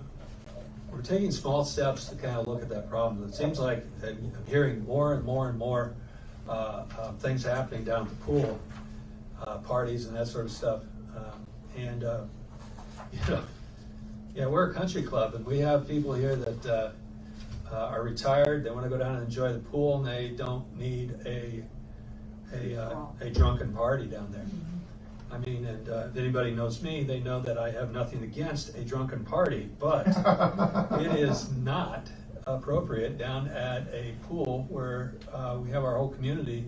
we're taking small steps to kind of look at that problem. It seems like I'm hearing more and more and more things happening down at the pool, parties and that sort of stuff. We're a country club, and we have people here that are retired. They want to go down and enjoy the pool, and they don't need a drunken party down there. I mean, and if anybody knows me, they know that I have nothing against a drunken party, but it is not appropriate down at a pool where we have our whole community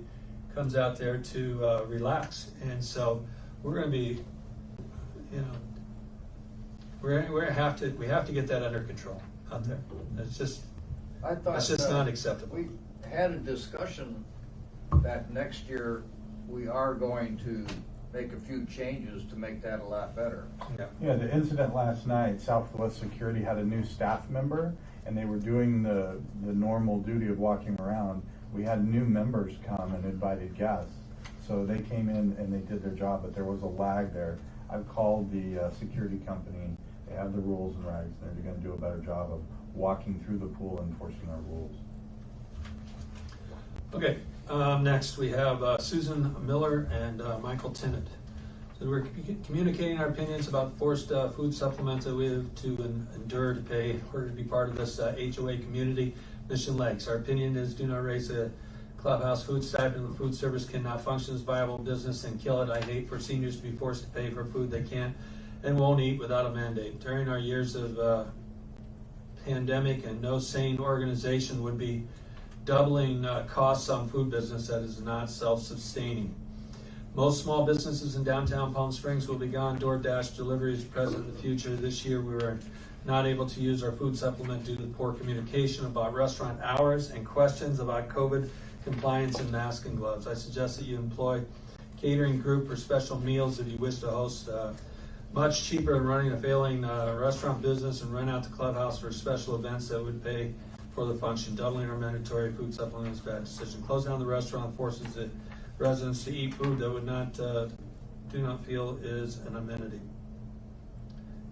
comes out there to relax. And so we're going to be, we have to get that under control out there. It's just, I thought that's just not acceptable. we had a discussion that next year we are going to make a few changes to make that a lot better. Yeah. Yeah, the incident last night, Southwest Security had a new staff member, and they were doing the normal duty of walking around. We had new members come and invited guests, so they came in and they did their job, but there was a lag there. I've called the security company. They have the rules and regs. They're going to do a better job of walking through the pool and enforcing our rules. Okay, next we have Susan Miller and Michael Tennant. So we're communicating our opinions about forced food supplements that we have to endure to pay in order to be part of this HOA community, Mission Lakes. Our opinion is do not raise the clubhouse food stipend. The food service cannot function as viable business and kill it. I hate for seniors to be forced to pay for food they can't and won't eat without a mandate. During our years of pandemic, and no sane organization would be doubling costs on food business that is not self-sustaining. Most small businesses in downtown Palm Springs will be gone. DoorDash deliveries present in the future. This year we were not able to use our food supplement due to poor communication about restaurant hours and questions about COVID compliance and mask and gloves. I suggest that you employ catering group for special meals if you wish to host. Much cheaper than running a failing restaurant business, and rent out the clubhouse for special events that would pay for the function. Doubling our mandatory food supplements, bad decision. Closing down the restaurant forces the residents to eat food that would not do not feel is an amenity.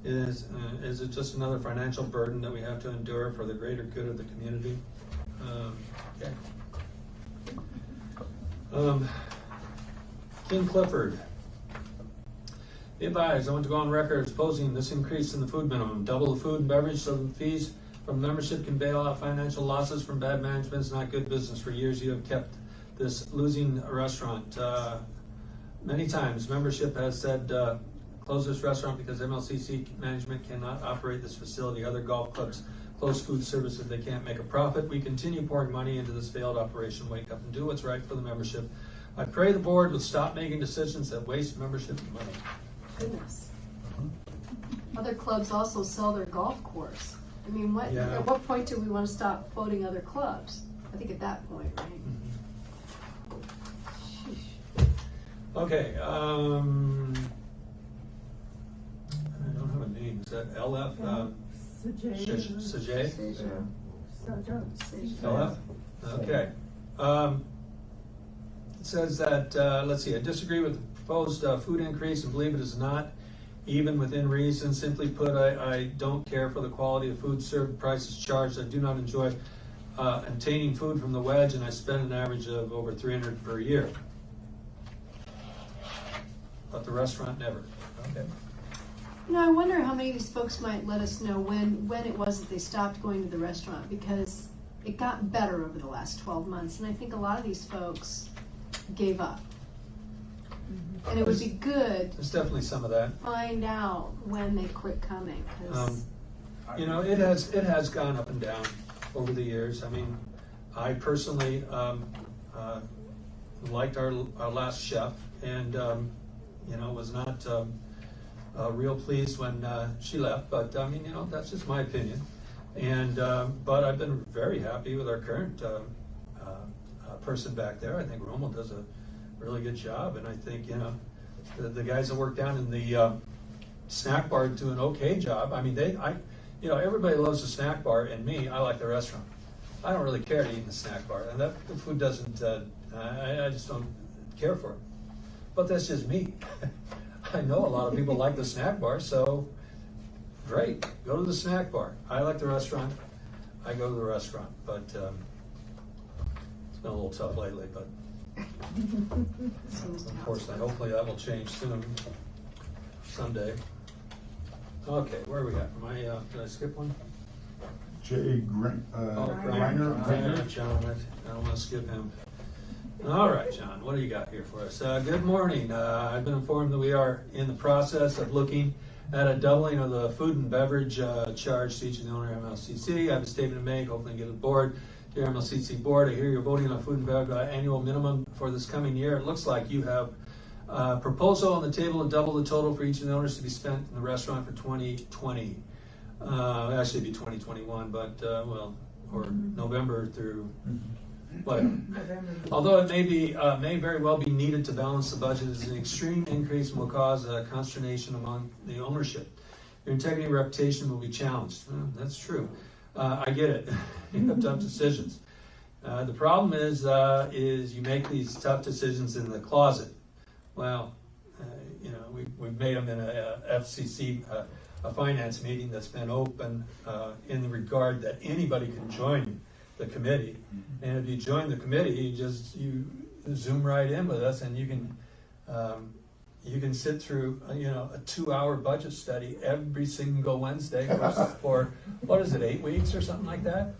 Is it just another financial burden that we have to endure for the greater good of the community? Okay. King Clifford. Be advised, I want to go on record as opposing this increase in the food minimum. Double the food and beverage so the fees from membership can bail out financial losses from bad management. It's not good business. For years you have kept this losing restaurant. Many times membership has said close this restaurant because MLCC management cannot operate this facility. Other golf clubs close food service if they can't make a profit. We continue pouring money into this failed operation. Wake up and do what's right for the membership. I pray the board will stop making decisions that waste membership money. Goodness. Other clubs also sell their golf course. I mean, Yeah. at what point do we want to stop quoting other clubs? I think at that point, right? Okay, I don't have a name. Is that LF? Sajay? LF? Okay. It says that, let's see, I disagree with the proposed food increase and believe it is not even within reason. Simply put, I don't care for the quality of food served, prices charged. I do not enjoy obtaining food from the wedge, and I spend an average of over $300 per year. But the restaurant never. Okay. You know, I wonder how many of these folks might let us know when it was that they stopped going to the restaurant, because it got better over the last 12 months, and I think a lot of these folks gave up. And it would be good There's definitely some of that. to find out when they quit coming, because You know, it has gone up and down over the years. I mean, I personally liked our last chef, and you know, was not real pleased when she left. But I mean, you know, that's just my opinion. And but I've been very happy with our current person back there. I think Romo does a really good job, and I think, you know, the guys that work down in the snack bar do an okay job. I mean, you know, everybody loves the snack bar, and me, I like the restaurant. I don't really care to eat in the snack bar, and the food doesn't. I just don't care for it. But that's just me. I know a lot of people like the snack bar, so great, go to the snack bar. I like the restaurant. I go to the restaurant, but it's been a little tough lately. But unfortunately, hopefully that will change soon, someday. Okay, where are we at? Did I skip one? Jay Griner. John, I don't want to skip him. All right, John, what do you got here for us? Good morning. I've been informed that we are in the process of looking at a doubling of the food and beverage charge to each of the owner of MLCC. I have a statement to make, hopefully get the board. Dear MLCC board, I hear you're voting on food and beverage annual minimum for this coming year. It looks like you have a proposal on the table to double the total for each of the owners to be spent in the restaurant for 2020. Actually, it'd be 2021, but or November through whatever. Although it may very well be needed to balance the budget, as an extreme increase and will cause consternation among the ownership. Your integrity and reputation will be challenged. That's true. I get it. You have tough decisions. The problem is you make these tough decisions in the closet. Well, you know, we've made them in a FCC, a finance meeting that's been open in the regard that anybody can join the committee. And if you join the committee, you zoom right in with us, and you can sit through you know, a 2-hour budget study every single Wednesday for what is it, 8 weeks or something like that?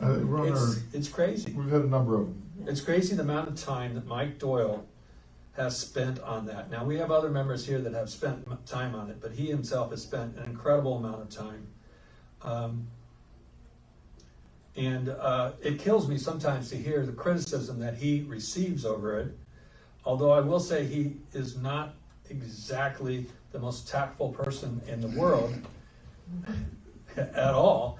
It's crazy. We've had a number of them. It's crazy the amount of time that Mike Doyle has spent on that. Now, we have other members here that have spent time on it, but he himself has spent an incredible amount of time. And it kills me sometimes to hear the criticism that he receives over it, although I will say he is not exactly the most tactful person in the world at all.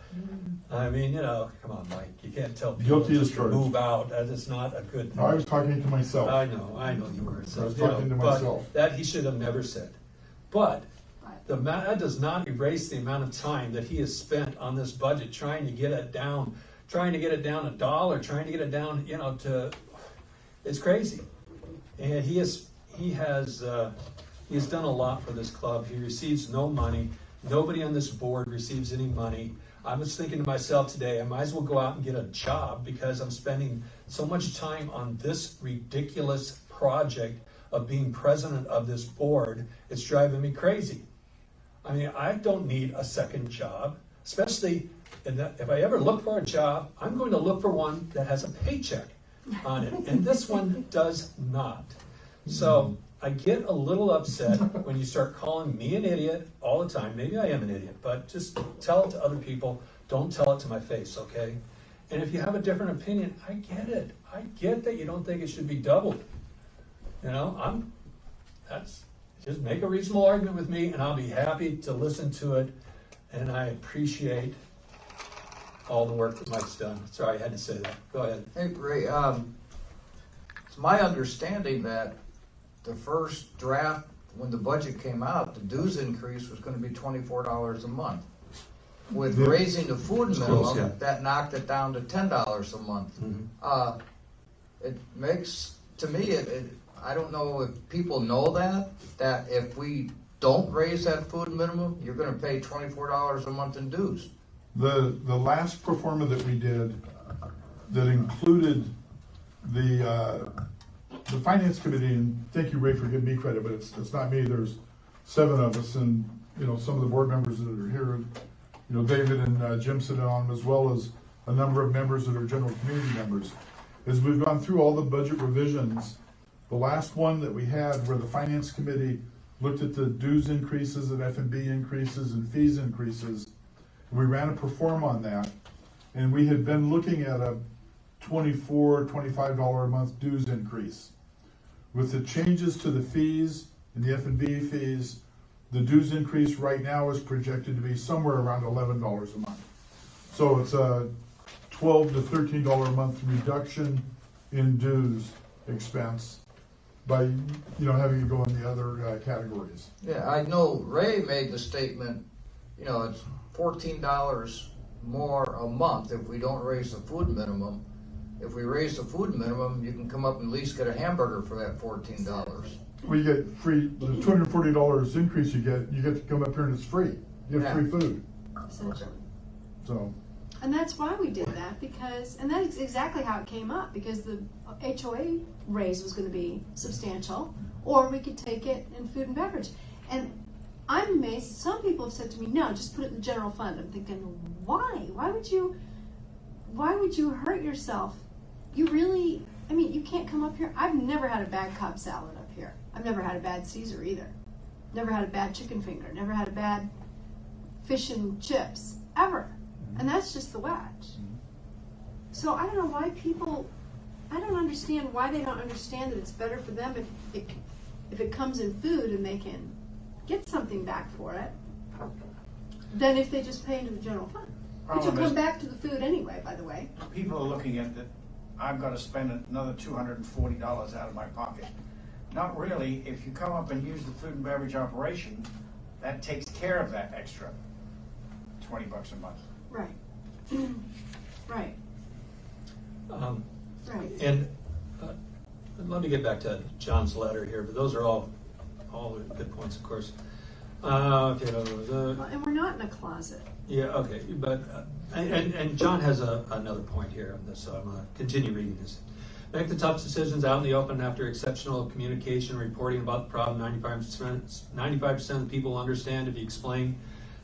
I mean, come on, Mike, you can't tell people Guilty as just to charged. move out, that is not a good thing. I was talking to myself. I know you were. So, I was talking to myself. But that he should have never said. But Right. that does not erase the amount of time that he has spent on this budget trying to get it down $1, trying to get it down, it's crazy. And he has done a lot for this club. He receives no money. Nobody on this board receives any money. I was thinking to myself today, I might as well go out and get a job because I'm spending so much time on this ridiculous project of being president of this board. It's driving me crazy. I mean, I don't need a second job, especially if I ever look for a job, I'm going to look for one that has a paycheck on it, and this one does not. So I get a little upset when you start calling me an idiot all the time. Maybe I am an idiot, but just tell it to other people. Don't tell it to my face, okay? And if you have a different opinion, I get it. I get that you don't think it should be doubled. Just make a reasonable argument with me, and I'll be happy to listen to it. And I appreciate all the work that Mike's done. Sorry, I had to say that. Go ahead. Hey, Ray, it's my understanding that the first draft, when the budget came out, the dues increase was gonna be $24 a month. With Yeah. raising the food It's minimum, close, yeah. that knocked it down to $10 a month. Mhm. It makes, to me, I don't know if people know that if we don't raise that food minimum, you're gonna pay $24 a month in dues. The last pro forma that we did, that included the finance committee, and thank you, Ray, for giving me credit, but it's not me, there's 7 of us, and, some of the board members that are here, David and Jim sit on, as well as a number of members that are general community members. As we've gone through all the budget revisions, the last one that we had where the finance committee looked at the dues increases and F&B increases and fees increases, we ran a pro forma on that, and we had been looking at a $24, $25 a month dues increase. With the changes to the fees and the F&B fees, the dues increase right now is projected to be somewhere around $11 a month. So it's a $12 to $13 a month reduction in dues expense by, having it go in the other categories. Yeah, I know Ray made the statement, it's $14 more a month if we don't raise the food minimum. If we raise the food minimum, you can come up and at least get a hamburger for that $14. Well, you get free, the $240 increase you get to come up here and it's free. You get Yeah. free food, Essentially. so. And that's why we did that, and that's exactly how it came up, because the HOA raise was gonna be substantial, or we could take it in food and beverage. And I'm amazed, some people have said to me, no, just put it in the general fund. I'm thinking, why? Why would you hurt yourself? You really, you can't come up here. I've never had a bad Cobb salad up here. I've never had a bad Caesar either. Never had a bad chicken finger, never had a bad fish and chips, ever. And that's just the wedge. So I don't know why I don't understand why they don't understand that it's better for them if it comes in food and they can get something back for it, than if they just pay into the general fund. Which will Problem is- come back to the food anyway, by the way. People are looking at that, I've got to spend another $240 out of my pocket. Not really. If you come up and use the food and beverage operation, that takes care of that extra $20 a month. Right. Right. Right. And let me get back to John's letter here, but those are all good points, of course. Okay, Well, and we're not in a closet. yeah, okay, but and John has another point here on this, so I'm gonna continue reading this. Make the tough decisions out in the open after exceptional communication, reporting about the problem. 95% of the people understand if you explain.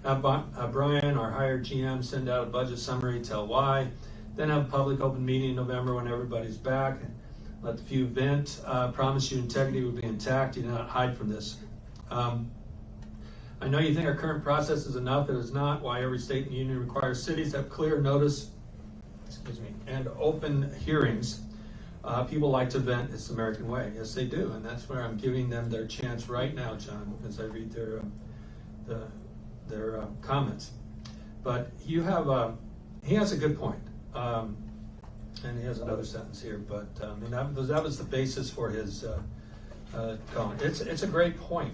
Brian, our hired GM, send out a budget summary, tell why. Then have a public open meeting in November when everybody's back. Let the few vent. Promise you integrity will be intact. Do not hide from this. I know you think our current process is enough. It is not. Why every state and union requires cities to have clear notice, and open hearings. People like to vent. It's the American way. Yes, they do, and that's where I'm giving them their chance right now, John, as I read their comments. But you have he has a good point. And he has another sentence here, but I mean, that was the basis for his comment. It's a great point.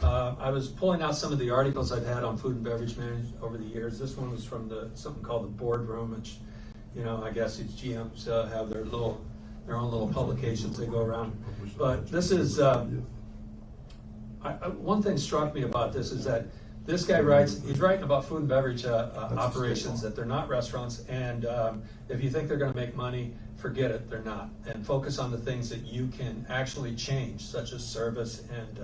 I was pulling out some of the articles I've had on food and beverage management over the years. This one was from something called the Boardroom, which, I guess these GMs have their own little publications they go around. But this is one thing struck me about this is that this guy he's writing about food and beverage operations, that they're not restaurants, and if you think they're going to make money, forget it, they're not. And focus on the things that you can actually change, such as service and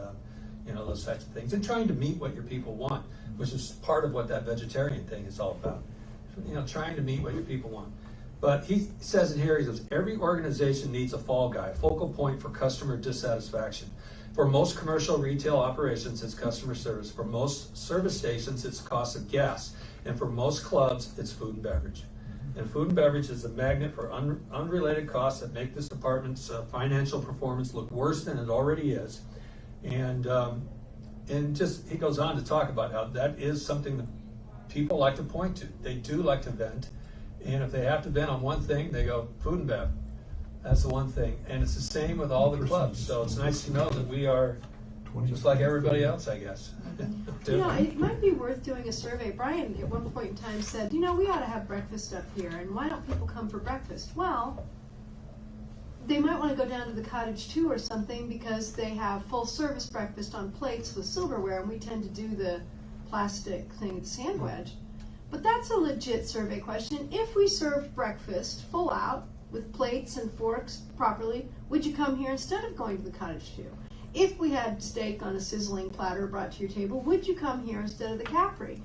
those types of things, and trying to meet what your people want, which is part of what that vegetarian thing is all about. Trying to meet what your people want. But he says in here, he says, every organization needs a fall guy, a focal point for customer dissatisfaction. For most commercial retail operations, it's customer service. For most service stations, it's cost of gas. And for most clubs, it's food and beverage. And food and beverage is a magnet for unrelated costs that make this department's financial performance look worse than it already is. And he goes on to talk about how that is something that people like to point to. They do like to vent. And if they have to vent on one thing, they go food and bev. That's the one thing. And it's the same with all the clubs. So it's nice to know that we are just like everybody else, I guess. It might be worth doing a survey. Brian at one point in time said, we ought to have breakfast up here, and why don't people come for breakfast? Well, they might want to go down to the Cottage 2 or something, because they have full service breakfast on plates with silverware, and we tend to do the plastic thing, the sandwich. But that's a legit survey question. If we served breakfast full out with plates and forks properly, would you come here instead of going to the Cottage 2? If we had steak on a sizzling platter brought to your table, would you come here instead of the Capri?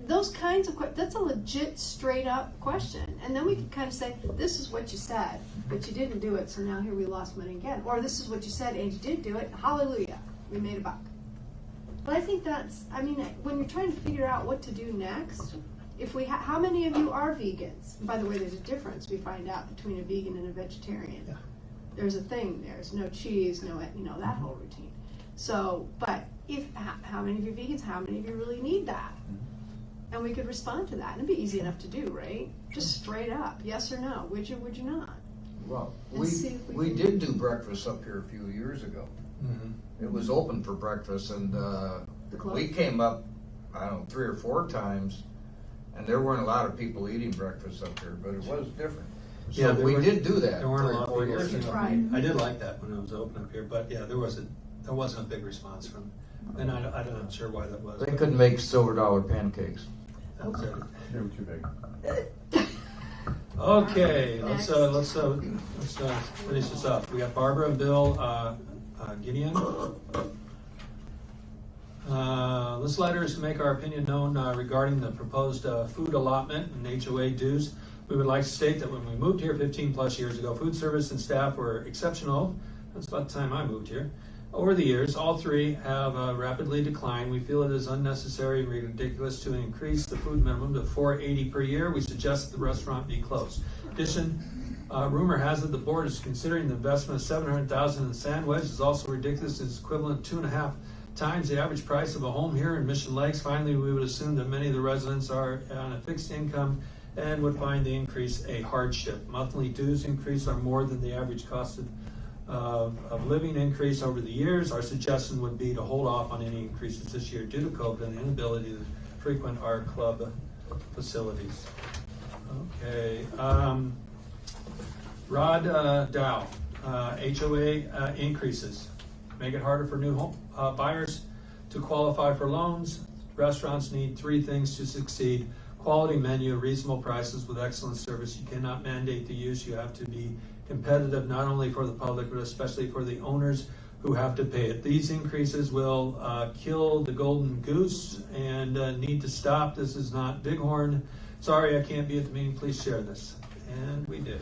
Those kinds of questions, that's a legit, straight up question. And then we could kind of say, this is what you said, but you didn't do it, so now here we lost money again. Or this is what you said and you did do it, hallelujah, we made a buck. But I think when you're trying to figure out what to do next, how many of you are vegans? By the way, there's a difference we find out between a vegan and a vegetarian. Yeah. There's a thing, there's no cheese, that whole routine. So, but how many of you are vegans, how many of you really need that? And we could respond to that, and it'd be easy enough to do, right? Just straight up, yes or no, would you not? Well, And see if we we can- did do breakfast up here a few years ago. Mm-hmm. It was open for breakfast, and The club? we came up, 3 or 4 times, and there weren't a lot of people eating breakfast up here, but it was different. Yeah, So there we were- did do that There weren't a 3 or lot 4 of years people. ago. Right. I did like that when it was open up here, but yeah, there wasn't a big response from, and I'm not sure why that was. They couldn't make silver dollar pancakes. That was it. They were too big. Okay, Next. let's finish this up. We got Barbara and Bill Gideon. This letter is to make our opinion known regarding the proposed food allotment and HOA dues. We would like to state that when we moved here 15 plus years ago, food service and staff were exceptional. That's about the time I moved here. Over the years, all three have rapidly declined. We feel it is unnecessary and ridiculous to increase the food minimum to $4.80 per year. We suggest the restaurant be closed. In addition, rumor has it the board is considering the investment of $700,000 in the Sandwich. Is also ridiculous. It's equivalent to 2.5 times the average price of a home here in Mission Lakes. Finally, we would assume that many of the residents are on a fixed income and would find the increase a hardship. Monthly dues increase are more than the average cost of living increase over the years. Our suggestion would be to hold off on any increases this year due to COVID and inability to frequent our club facilities. Okay. Rod Dow, HOA increases. Make it harder for new home buyers to qualify for loans. Restaurants need 3 things to succeed: quality menu, reasonable prices with excellent service. You cannot mandate the use. You have to be competitive, not only for the public, but especially for the owners who have to pay it. These increases will kill the golden goose and need to stop. This is not Bighorn. Sorry, I can't be at the meeting. Please share this. And we did.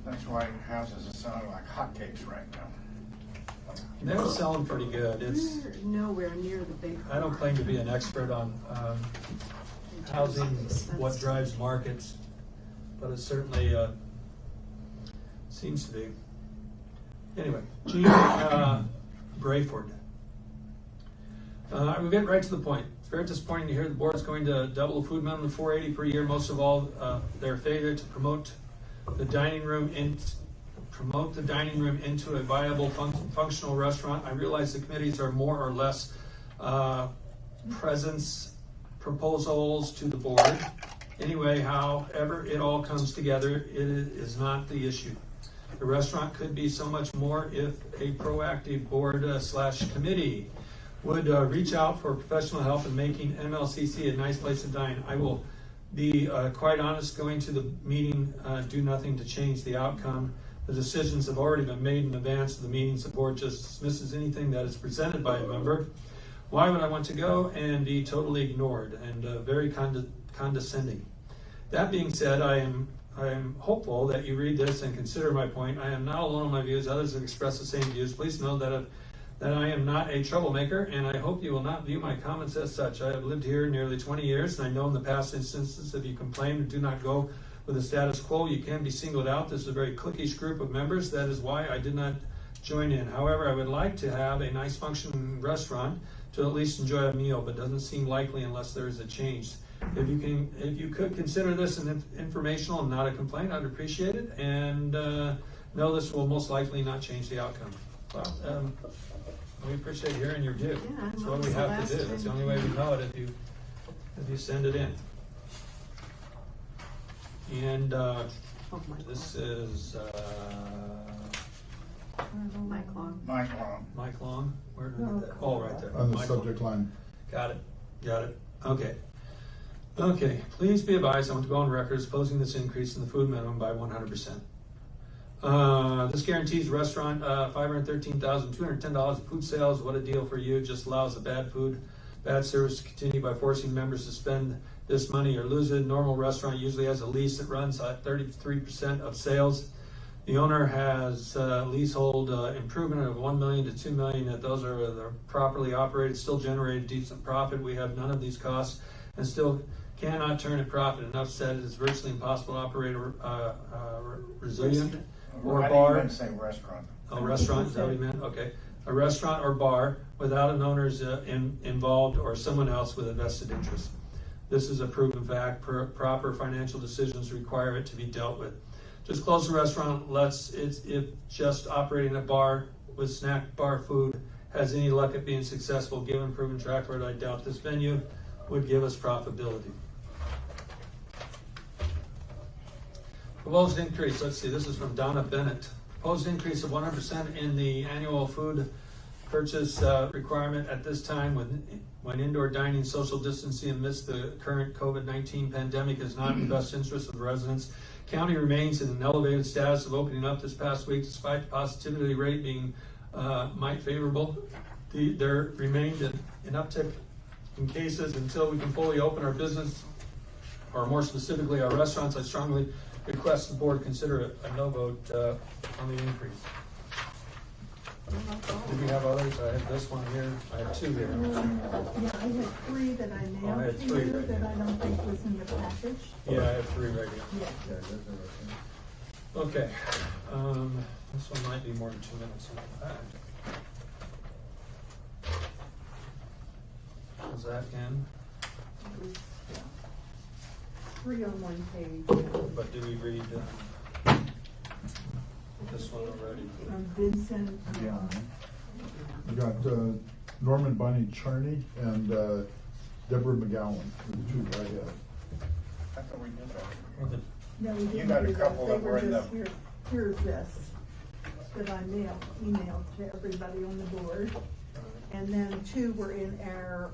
That's why houses are selling like hotcakes right now. They're selling pretty good. We're nowhere near the big. I don't claim to be an expert on housing, what drives markets, but it certainly seems to be. Anyway, Gene Brayford. We get right to the point. very disappointing to hear the board's going to double the food minimum to $4.80 per year. Most of all, their failure to promote the dining room into a viable functional restaurant. I realize the committees are more or less presence proposals to the board. Anyway, however it all comes together, it is not the issue. The restaurant could be so much more if a proactive board / committee would reach out for professional help in making MLCC a nice place to dine. I will be quite honest, going to the meeting do nothing to change the outcome. The decisions have already been made in advance of the meetings. The board just dismisses anything that is presented by a member. Why would I want to go and be totally ignored and very condescending? That being said, I am hopeful that you read this and consider my point. I am not alone in my views. Others have expressed the same views. Please know that I am not a troublemaker, and I hope you will not view my comments as such. I have lived here nearly 20 years, and I know in the past instances if you complain and do not go with the status quo, you can be singled out. This is a very cliquish group of members. That is why I did not join in. However, I would like to have a nice functioning restaurant to at least enjoy a meal, but doesn't seem likely unless there is a change. If you could consider this an informational and not a complaint, I'd appreciate it. And no, this will most likely not change the outcome. Well, we appreciate hearing your view. Yeah, That's what we have to do. That's the only way we know it if you send it in. And this is Mike Long. Mike Long. Mike Long. Where did I get that? Oh, right there. On the Mike subject Long. line. Got it. Okay. Please be advised, I want to go on record as opposing this increase in the food minimum by 100%. This guarantees restaurant $513,210 of food sales. What a deal for you. Just allows the bad service to continue by forcing members to spend this money or lose it. Normal restaurant usually has a lease that runs at 33% of sales. The owner has leasehold improvement of $1 million to $2 million. That those are properly operated, still generate a decent profit. We have none of these costs and still cannot turn a profit. Enough said, it is virtually impossible to operate resilient or I bar. didn't even say restaurant. Oh, restaurant, is that what you meant? Okay. A restaurant or bar without an owner's involved or someone else with a vested interest. This is a proven fact. Proper financial decisions require it to be dealt with. Just close the restaurant. If just operating a bar with snack bar food has any luck at being successful, given proven track record, I doubt this venue would give us profitability. Proposed increase, let's see, this is from Donna Bennett. Proposed increase of 100% in the annual food purchase requirement at this time when indoor dining, social distancing amidst the current COVID-19 pandemic is not in the best interest of the residents. County remains in an elevated status of opening up this past week despite the positivity rate being might favorable. There remained an uptick in cases until we can fully open our business, or more specifically our restaurants. I strongly request the board consider a no vote on the increase. Did we have others? I have this one here. I have two here. Yeah, I had three that I I mailed had to three you right that here. I don't think was in the package. Yeah, I have three right here. Yeah. Okay. This one might be more than 2 minutes. Is that in? Three on one page. But do we read this one already? Vincent. Yeah. We got Norman Bunny Charney and Deborah McGowan, the two that I have. I thought we did that. No, we You didn't got a do that. couple They that were in just, the- here's this, that I emailed to everybody on the board. And then two were in our,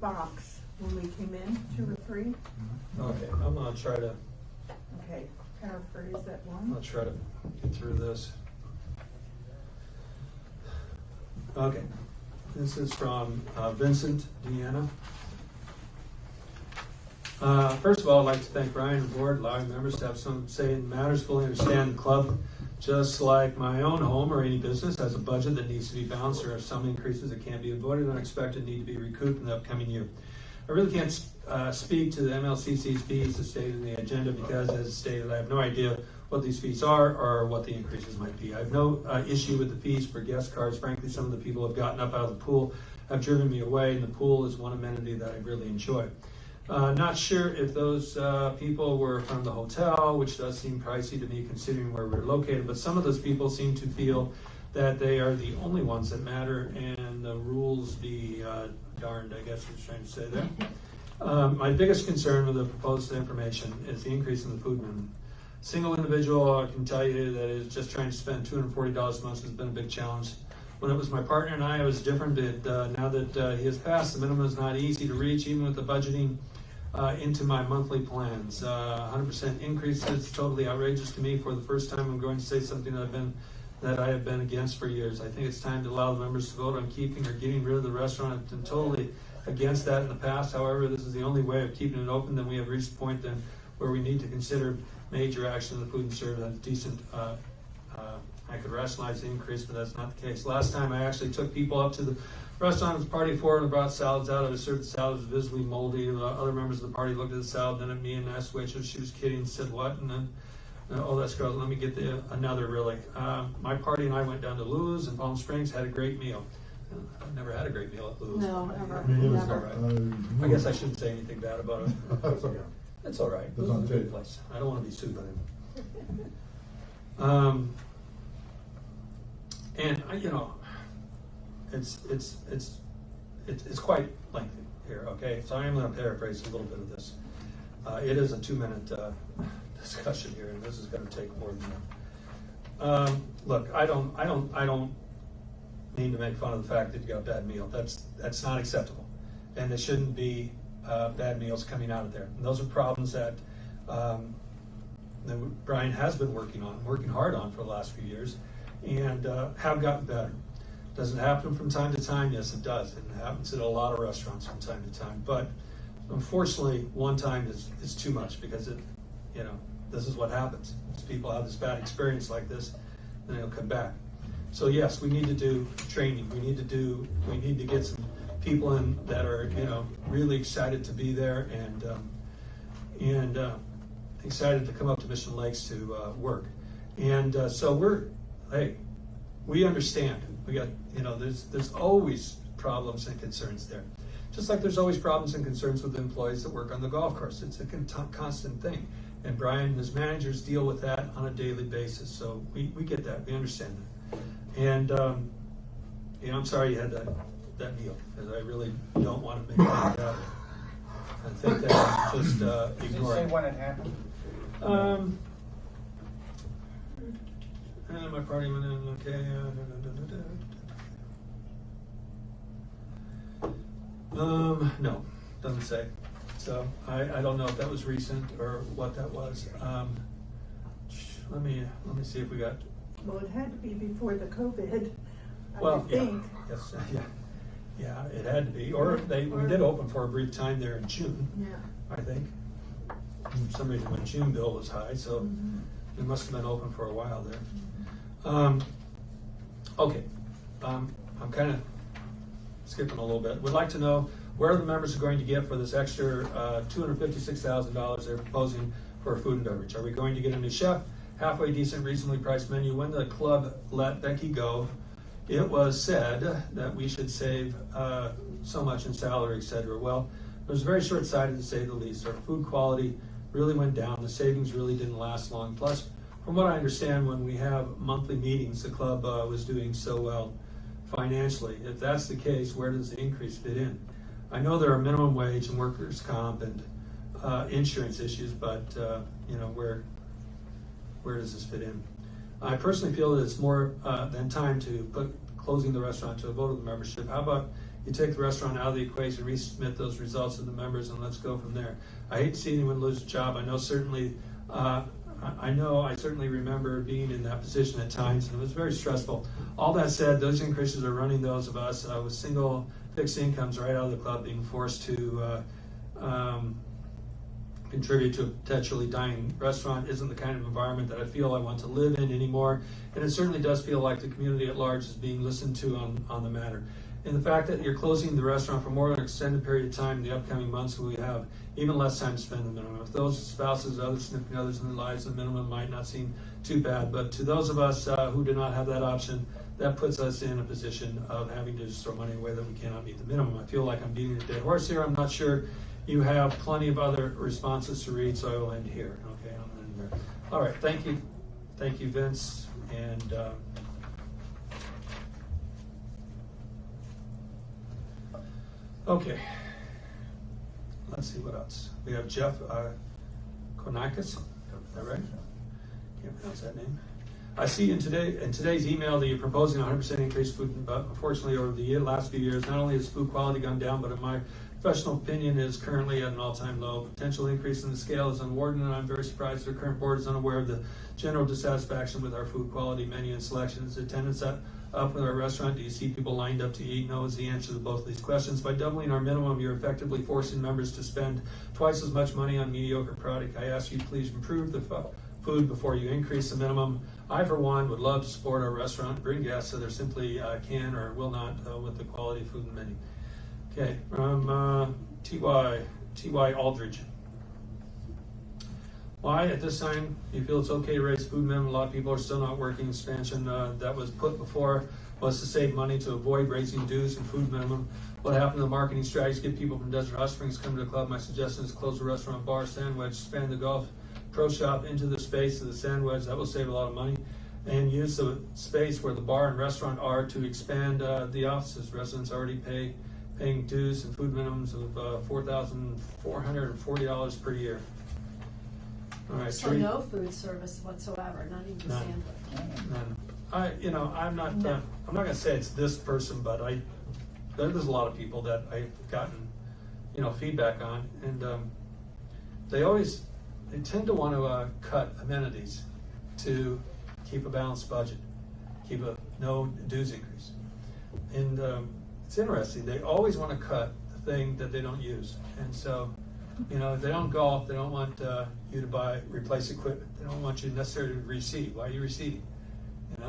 box when we came in, 2 or 3. Okay, I'm gonna try to Okay, paraphrase that I'm gonna one. try to get through this. Okay, this is from Vincent, Deanna. First of all, I'd like to thank Brian and the board, allowing members to have some say in matters. Fully understand the club, just like my own home or any business, has a budget that needs to be balanced. There are some increases that can't be avoided, unexpected, need to be recouped in the upcoming year. I really can't speak to the MLCC's fees as stated in the agenda because, as stated, I have no idea what these fees are or what the increases might be. I have no issue with the fees for guest cards. Frankly, some of the people have gotten up out of the pool have driven me away, and the pool is one amenity that I really enjoy. Not sure if those people were from the hotel, which does seem pricey to me considering where we're located, but some of those people seem to feel that they are the only ones that matter and the rules be darned, I guess he's trying to say there. My biggest concern with the proposed information is the increase in the food minimum. Single individual, I can tell you that is just trying to spend $240 a month has been a big challenge. When it was my partner and I, it was different. Now that he has passed, the minimum is not easy to reach, even with the budgeting into my monthly plans. 100% increase is totally outrageous to me. For the first time, I'm going to say something that I have been against for years. I think it's time to allow the members to vote on keeping or getting rid of the restaurant. I've been totally against that in the past. However, this is the only way of keeping it open. Then we have reached a point then where we need to consider major action in the food and service. That's decent. I could rationalize the increase, but that's not the case. Last time I actually took people up to the restaurant, it was party for, and I brought salads out. I was served the salad, was visibly moldy. Other members of the party looked at the salad, then at me, and asked the waitress, she was kidding, and said, what? And then, oh, that's gross. Let me get another, really. My party and I went down to Lulu's in Palm Springs, had a great meal. I've never had a great meal at Lulu's. No, ever. It's all Never. right. I guess I shouldn't say anything bad about it. That's okay. It's all right. That's Lulu's not is a good good. place. I don't want to be sued by them. And you know, it's quite lengthy here. Okay, so I am going to paraphrase a little bit of this. It is a 2-minute discussion here, and this is going to take more than that. Look, I don't mean to make fun of the fact that you got a bad meal. That's not acceptable, and there shouldn't be bad meals coming out of there. And those are problems that Brian has been working hard on for the last few years, and have gotten better. Does it happen from time to time? Yes, it does. It happens at a lot of restaurants from time to time. But unfortunately, one time is too much, because this is what happens. As people have this bad experience like this, then they'll come back. So yes, we need to do training. We need to get some people in that are really excited to be there and excited to come up to Mission Lakes to work. And so we understand. We got there's always problems and concerns there. Just like there's always problems and concerns with the employees that work on the golf course. It's a constant thing. And Brian and his managers deal with that on a daily basis. So we get that. We understand that. And I'm sorry you had that meal, because I really don't want to make fun of that. I think that just Did you ignore say it. when it happened? My party went in, okay. No, doesn't say. So I don't know if that was recent or what that was. Let me see if we got. Well, it had to be before the COVID, Well, I think. Yes, yeah, it had to be. Or we did open for a brief time there in June, Yeah. I think. For some reason, when June bill was high, so it must have been open for a while there. Okay, I'm kind of skipping a little bit. Would like to know where the members are going to get for this extra $256,000 they're proposing for food and beverage. Are we going to get a new chef, halfway decent, reasonably priced menu? When the club let Becky go, it was said that we should save so much in salary, etc. Well, it was very short-sighted, to say the least. Our food quality really went down. The savings really didn't last long. Plus, from what I understand, when we have monthly meetings, the club was doing so well financially. If that's the case, where does the increase fit in? I know there are minimum wage and workers' comp and insurance issues, but where does this fit in? I personally feel that it's more than time to put closing the restaurant to a vote of the membership. How about you take the restaurant out of the equation, resubmit those results to the members, and let's go from there. I hate to see anyone lose a job. I certainly remember being in that position at times, and it was very stressful. All that said, those increases are running those of us with single fixed incomes right out of the club being forced to contribute to a potentially dying restaurant isn't the kind of environment that I feel I want to live in anymore. And it certainly does feel like the community at large is being listened to on the matter. And the fact that you're closing the restaurant for more than an extended period of time in the upcoming months, we have even less time to spend the minimum. If those spouses, other significant others in their lives, the minimum might not seem too bad. But to those of us who do not have that option, that puts us in a position of having to just throw money away that we cannot meet the minimum. I feel like I'm beating a dead horse here. I'm not sure. You have plenty of other responses to read, so I will end here. Okay, I'll end there. All right, thank you. Thank you, Vince. And okay, let's see what else. We have Jeff Konakis, is that right? Can't pronounce that name. I see in today's email that you're proposing a 100% increase in food, but unfortunately over the last few years, not only has food quality gone down, but in my professional opinion is currently at an all-time low. Potential increase in the scale is unwarranted, and I'm very surprised the current board is unaware of the general dissatisfaction with our food quality, menu, and selection. Is attendance up with our restaurant? Do you see people lined up to eat? No is the answer to both of these questions. By doubling our minimum, you're effectively forcing members to spend twice as much money on mediocre product. I ask you to please improve the food before you increase the minimum. I, for one, would love to support our restaurant, bring guests so they simply can or will not with the quality of food and menu. Okay, from T.Y. Aldridge. Why, at this time, you feel it's okay to raise food minimum? A lot of people are still not working. Expansion that was put before was to save money to avoid raising dues and food minimum. What happened to the marketing strategies to get people from Desert Hot Springs come to the club? My suggestion is close the restaurant, bar, sandwich, expand the golf pro shop into the space of the sandwich. That will save a lot of money. And use the space where the bar and restaurant are to expand the offices. Residents already paying dues and food minimums of $4,440 per year. All right, So no food service whatsoever, not even None. sandwich. None. I'm not going to say it's this person, but there's a lot of people that I've gotten, feedback on, and they tend to want to cut amenities to keep a balanced budget, keep a no dues increase. And it's interesting, they always want to cut the thing that they don't use. And so, if they don't golf, they don't want you to replace equipment. They don't want you necessarily to reseed. Why are you reseeding?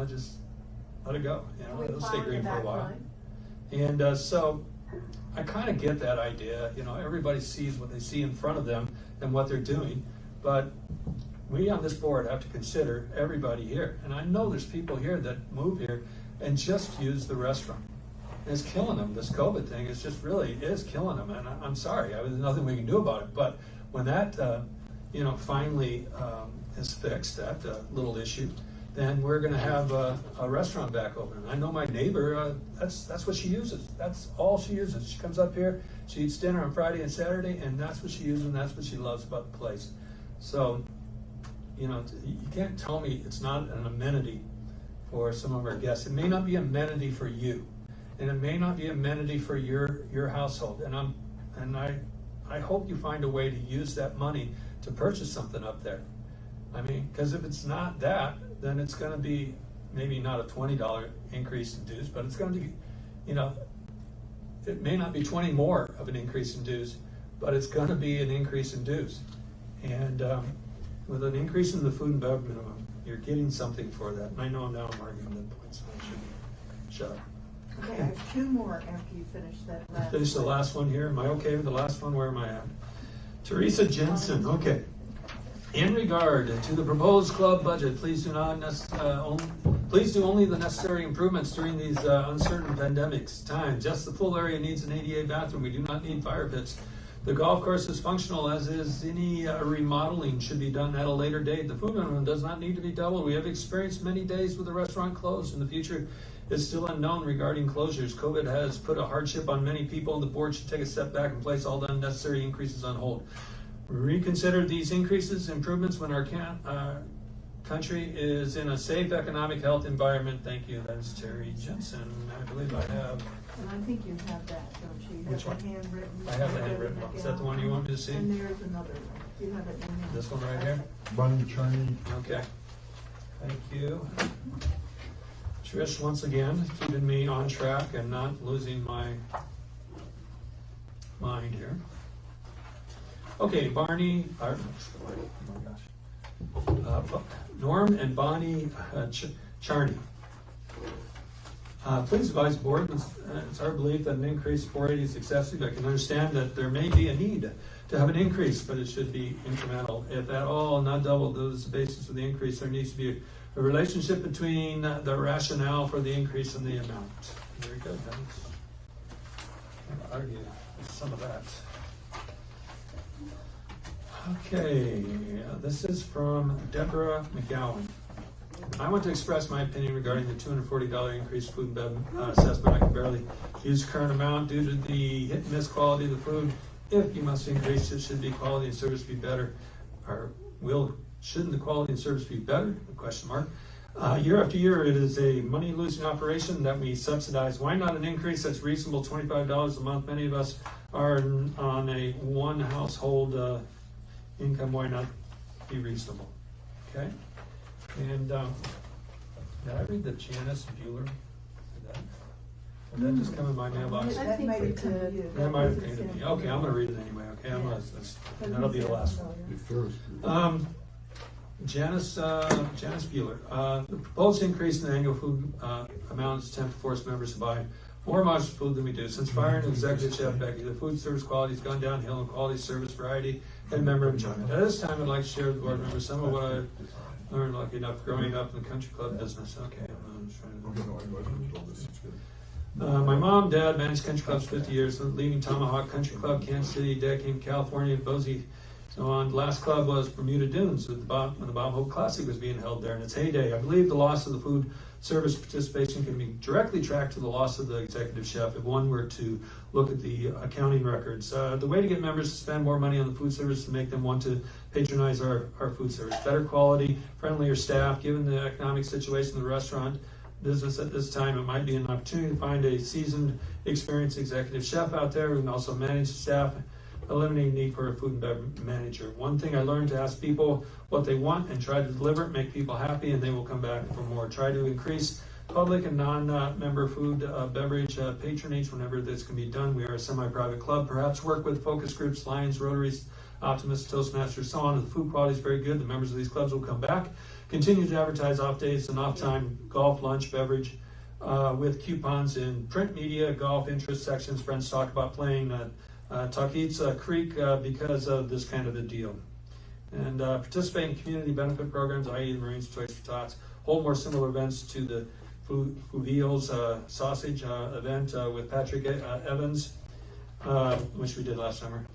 Just let it go. It'll stay green for a while. And so I kind of get that idea. Everybody sees what they see in front of them and what they're doing. But we on this board have to consider everybody here. And I know there's people here that move here and just use the restaurant. And it's killing them. This COVID thing is just really is killing them. And I'm sorry, there's nothing we can do about it. But when that, finally is fixed, that little issue, then we're going to have a restaurant back open. And I know my neighbor, that's what she uses. That's all she uses. She comes up here, she eats dinner on Friday and Saturday, and that's what she uses, and that's what she loves about the place. So, you can't tell me it's not an amenity for some of our guests. It may not be an amenity for you, and it may not be an amenity for your household. And I hope you find a way to use that money to purchase something up there. Because if it's not that, then it's going to be maybe not a $20 increase in dues, but it's going to be, it may not be 20 more of an increase in dues, but it's going to be an increase in dues. And with an increase in the food and beverage minimum, you're getting something for that. And I know now I'm arguing that point, so I should shut up. Okay, I have two more after you finish that last. Finish the last one here. Am I okay with the last one? Where am I at? Teresa Jensen. Okay. In regard to the proposed club budget, please do only the necessary improvements during these uncertain pandemics times. Yes, the pool area needs an ADA bathroom. We do not need fire pits. The golf course is functional, as is any remodeling should be done at a later date. The food minimum does not need to be doubled. We have experienced many days with the restaurant closed. In the future, it's still unknown regarding closures. COVID has put a hardship on many people, and the board should take a step back and place all the unnecessary increases on hold. Reconsider these improvements when our country is in a safe economic health environment. Thank you. That's Terry Jensen. I believe I have. And I think you have that, don't you? You Which have one? the handwritten. I have the handwritten one. Is that the one you want me to see? And there's another one. You have it in there. This one right here? Bunny Charney. Okay. Thank you. Trish, once again, keeping me on track and not losing my mind here. Okay, Barney, oh my gosh. Norm and Bonnie Charney. Please advise the board, it's our belief that an increase of 480 is excessive. I can understand that there may be a need to have an increase, but it should be incremental. If at all, not double, those basis of the increase, there needs to be The relationship between the rationale for the increase in the amount. Very good, Dennis. I'll argue some of that. Okay, this is from Deborah McGowan. I want to express my opinion regarding the $240 increased food and bev assessment. I can barely use current amount due to the hit and miss quality of the food. If you must increase it, should the quality and service be better? Or shouldn't the quality and service be better? Question mark. Year after year, it is a money-losing operation that we subsidize. Why not an increase that's reasonable, $25 a month? Many of us are on a one household income. Why not be reasonable? Okay. And did I read the Janice Bueller? Did that just come in my mailbox? That might have come to you. That might have come to me. Okay, I'm gonna read it anyway. Okay, that'll be the last one. Janice Bueller. The proposed increase in the annual food amount is attempt to force members to buy more modest food than we do. Since firing Executive Chef Becky, the food service quality has gone downhill in quality, service, variety, and member enjoyment. At this time, I'd like to share with the board members some of what I've learned lucky enough growing up in the country club business. Okay, I'm just trying to. My mom, dad managed country clubs 50 years, leading Tomahawk Country Club, Kansas City, Dad came to California, Boise. So on last club was Bermuda Dunes when the Bob Hope Classic was being held there in its heyday. I believe the loss of the food service participation can be directly tracked to the loss of the executive chef if one were to look at the accounting records. The way to get members to spend more money on the food service is to make them want to patronize our food service. Better quality, friendlier staff. Given the economic situation of the restaurant business at this time, it might be an opportunity to find a seasoned, experienced executive chef out there who can also manage the staff, eliminating the need for a food and beverage manager. One thing I learned to ask people what they want and try to deliver it, make people happy, and they will come back for more. Try to increase public and non-member food beverage patronage whenever this can be done. We are a semi-private club. Perhaps work with focus groups, Lions, Rotaries, Optimists, Toastmasters, so on. The food quality is very good. The members of these clubs will come back. Continue to advertise off days and off time, golf, lunch, beverage, with coupons in print media, golf interest sections. Friends talk about playing Tuckheats Creek because of this kind of a deal. And participate in community benefit programs, i.e. the Marines Choice for Tots. Hold more similar events to the Fouvilles sausage event with Patrick Evans, which we did last summer,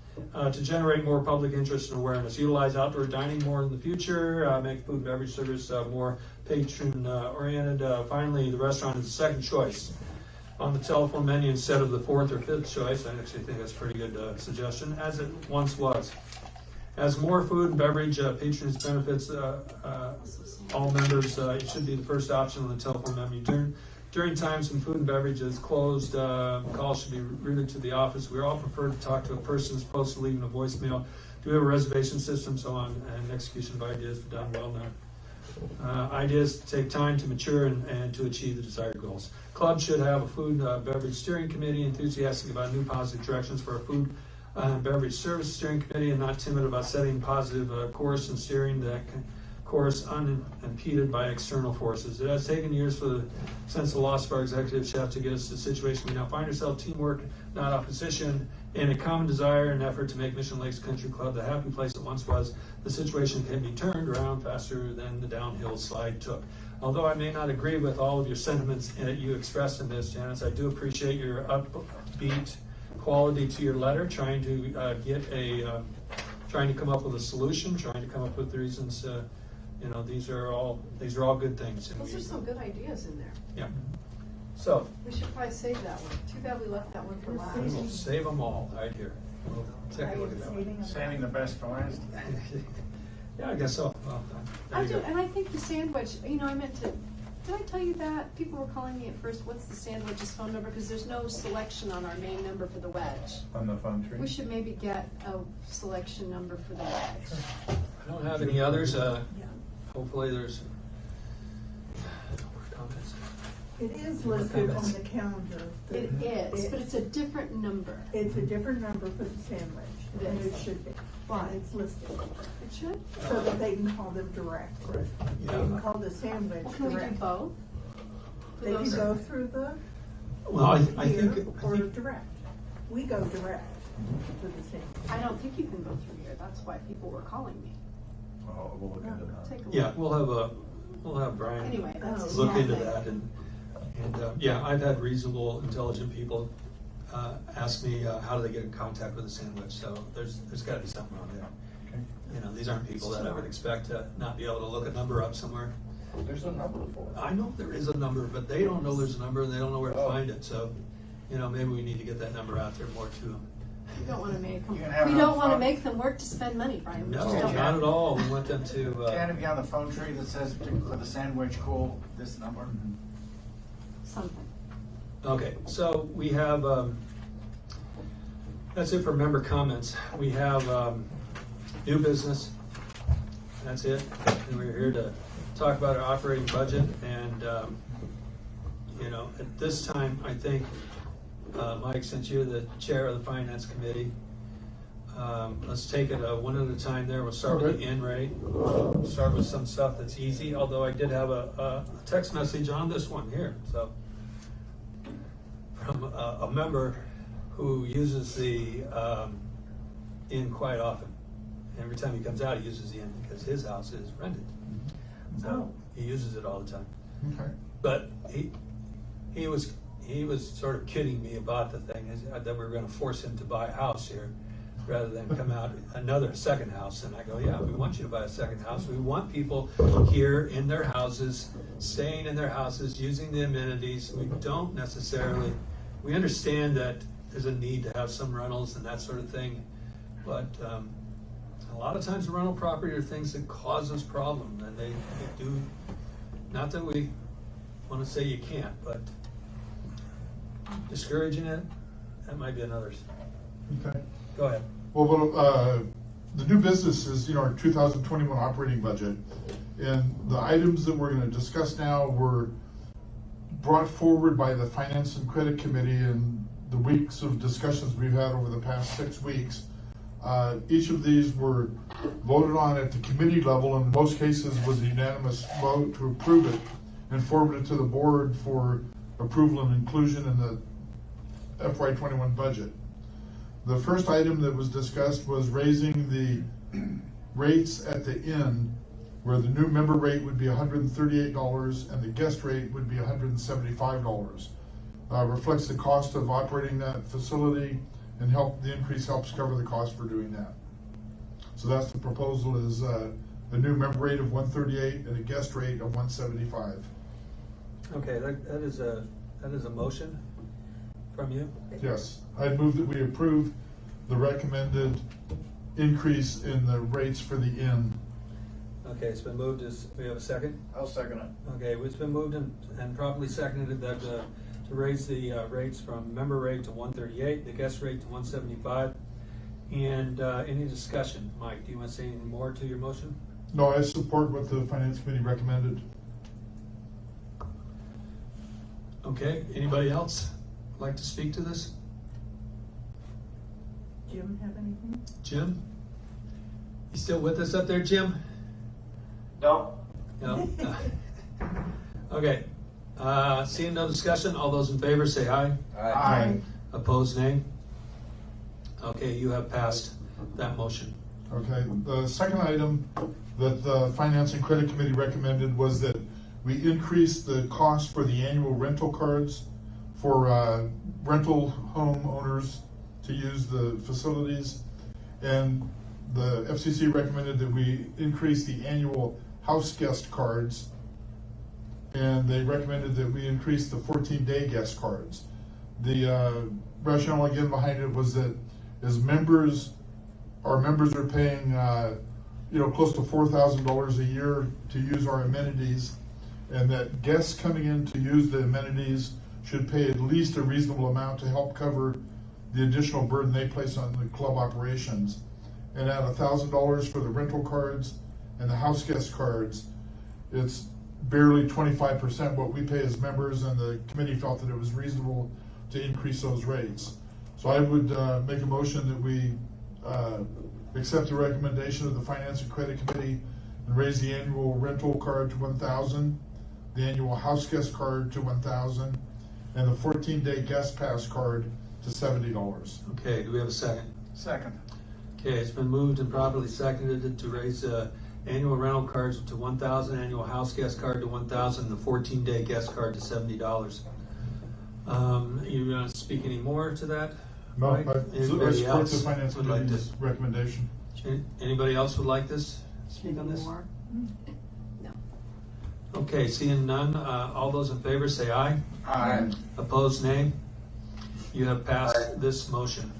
to generate more public interest and awareness. Utilize outdoor dining more in the future, make food and beverage service more patron-oriented. Finally, the restaurant is the second choice on the telephone menu instead of the fourth or fifth choice. I actually think that's a pretty good suggestion, as it once was. As more food and beverage patronage benefits all members, it should be the first option on the telephone menu. During times when food and beverage is closed, calls should be routed to the office. We all prefer to talk to a person as opposed to leaving a voicemail. Do we have a reservation system? So on, and execution of ideas done well now. Ideas take time to mature and to achieve the desired goals. Clubs should have a food beverage steering committee, enthusiastic about new positive directions for our food beverage service steering committee, and not timid about setting positive course and steering that course unimpeded by external forces. It has taken years for the sense of loss of our executive chef to get us to the situation we now find ourselves. Teamwork, not opposition, and a common desire and effort to make Mission Lakes Country Club the happy place it once was. The situation can be turned around faster than the downhill slide took. Although I may not agree with all of your sentiments that you expressed in this, Janice, I do appreciate your upbeat quality to your letter, trying to trying to come up with a solution, trying to come up with the reasons. These are all good things. Those are some good ideas in there. Yeah. So We should probably save that one. Too bad we left that one for last. we'll save them all right here. We'll take a look at that one. Saving the best for last. Yeah, I guess so. Well, there I you do, go. and I think the sandwich, I meant to, did I tell you that? People were calling me at first, what's the sandwich's phone number? Because there's no selection on our main number for the wedge. On the phone tree? We should maybe get a selection number for the wedge. I don't have any others. Hopefully there's comments. It is listed on the calendar. It is, but it's a different number. It's a different number for the sandwich, It and is. it should be. Why? And it's listed, It should? so that they can call them direct. They can call the sandwich Well, can we do direct. both? For They can those- go through the Well, I here think or direct. We go direct for the sandwich. I don't think you can go through here. That's why people were calling me. Oh, we'll look into Take that. a look. yeah, we'll have we'll have Brian Anyway, that's a Oh, small look into thing. that, and yeah, I've had reasonable, intelligent people ask me how do they get in contact with the sandwich, so there's got to be something wrong there. Okay. You know, these aren't people that I would expect to not be able to look a number up somewhere. There's a number for it. I know there is a number, but they don't know there's a number and they don't know where to Oh. find it, so, you know, maybe we need to get that number out there more to them. We don't wanna make them, You can have we it on don't wanna phone. make them work to spend money, Brian. We No, just don't. not at all, we want them to, Can it be on the phone tree that says for the sandwich, call this number? Something. okay, so we have, that's it for member comments. We have new business, that's it, and we're here to talk about our operating budget, and, you know, at this time, I think, Mike, since you're the chair of the finance committee, let's take it one at a time there. We'll start with the in rate. We'll start with some stuff that's easy, although I did have a text message on this one here, so. From a member who uses the inn quite often. Every time he comes out, he uses the inn because his house is rented. So he uses it all the time. Okay. But he was sort of kidding me about the thing, is that we were gonna force him to buy a house here rather than come out another second house. And I go, yeah, we want you to buy a second house. We want people here in their houses, staying in their houses, using the amenities. We don't necessarily, we understand that there's a need to have some rentals and that sort of thing. But a lot of times the rental property are things that cause us problems, and they do, not that we wanna say you can't, but discouraging it, that might be another. Okay. Go ahead. Well, the new business is, you know, our 2021 operating budget. And the items that we're gonna discuss now were brought forward by the Finance and Credit Committee in the weeks of discussions we've had over the past 6 weeks. Each of these were voted on at the committee level, and in most cases was a unanimous vote to approve it and forward it to the board for approval and inclusion in the FY21 budget. The first item that was discussed was raising the rates at the inn, where the new member rate would be $138 and the guest rate would be $175. Reflects the cost of operating that facility, and the increase helps cover the cost for doing that. So that's the proposal, is a new member rate of $138 and a guest rate of $175. Okay, that is a motion from you? Yes, I'd move that we approve the recommended increase in the rates for the inn. Okay, it's been moved, we have a second? I'll second it. Okay, it's been moved and properly seconded that to raise the rates from member rate to $138, the guest rate to $175. And any discussion? Mike, do you want to say anything more to your motion? No, I support what the Finance Committee recommended. Okay, anybody else like to speak to this? Jim have anything? Jim? You still with us up there, Jim? No. No? Okay, seeing no discussion, all those in favor say aye. Aye. Opposed, nay? Okay, you have passed that motion. Okay, the second item that the Finance and Credit Committee recommended was that we increase the cost for the annual rental cards for rental home owners to use the facilities. And the FCC recommended that we increase the annual house guest cards. And they recommended that we increase the 14-day guest cards. The rationale again behind it was that as our members are paying, close to $4,000 a year to use our amenities, and that guests coming in to use the amenities should pay at least a reasonable amount to help cover the additional burden they place on the club operations. And at $1,000 for the rental cards and the house guest cards, it's barely 25% what we pay as members, and the committee felt that it was reasonable to increase those rates. So I would make a motion that we accept the recommendation of the Finance and Credit Committee and raise the annual rental card to $1,000, the annual house guest card to $1,000, and the 14-day guest pass card to $70. Okay, do we have a second? Second. Okay, it's been moved and properly seconded to raise Annual rental cards to $1,000, annual house guest card to $1,000, the 14-day guest card to $70. You want to speak any more to that? No, Mike? I Anybody support else the finance would like committee's to? recommendation. Anybody else would like this? Speak on this? More? No. Okay, seeing none, all those in favor say aye. Aye. Opposed, nay. You have passed this motion.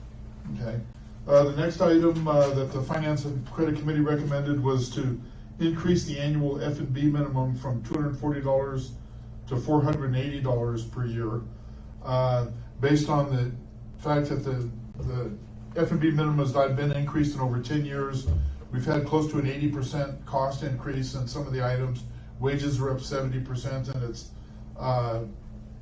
Okay. The next item that the Finance and Credit Committee recommended was to increase the annual F&B minimum from $240 to $480 per year. Based on the fact that the F&B minimum has not been increased in over 10 years, we've had close to an 80% cost increase in some of the items. Wages are up 70%, and it's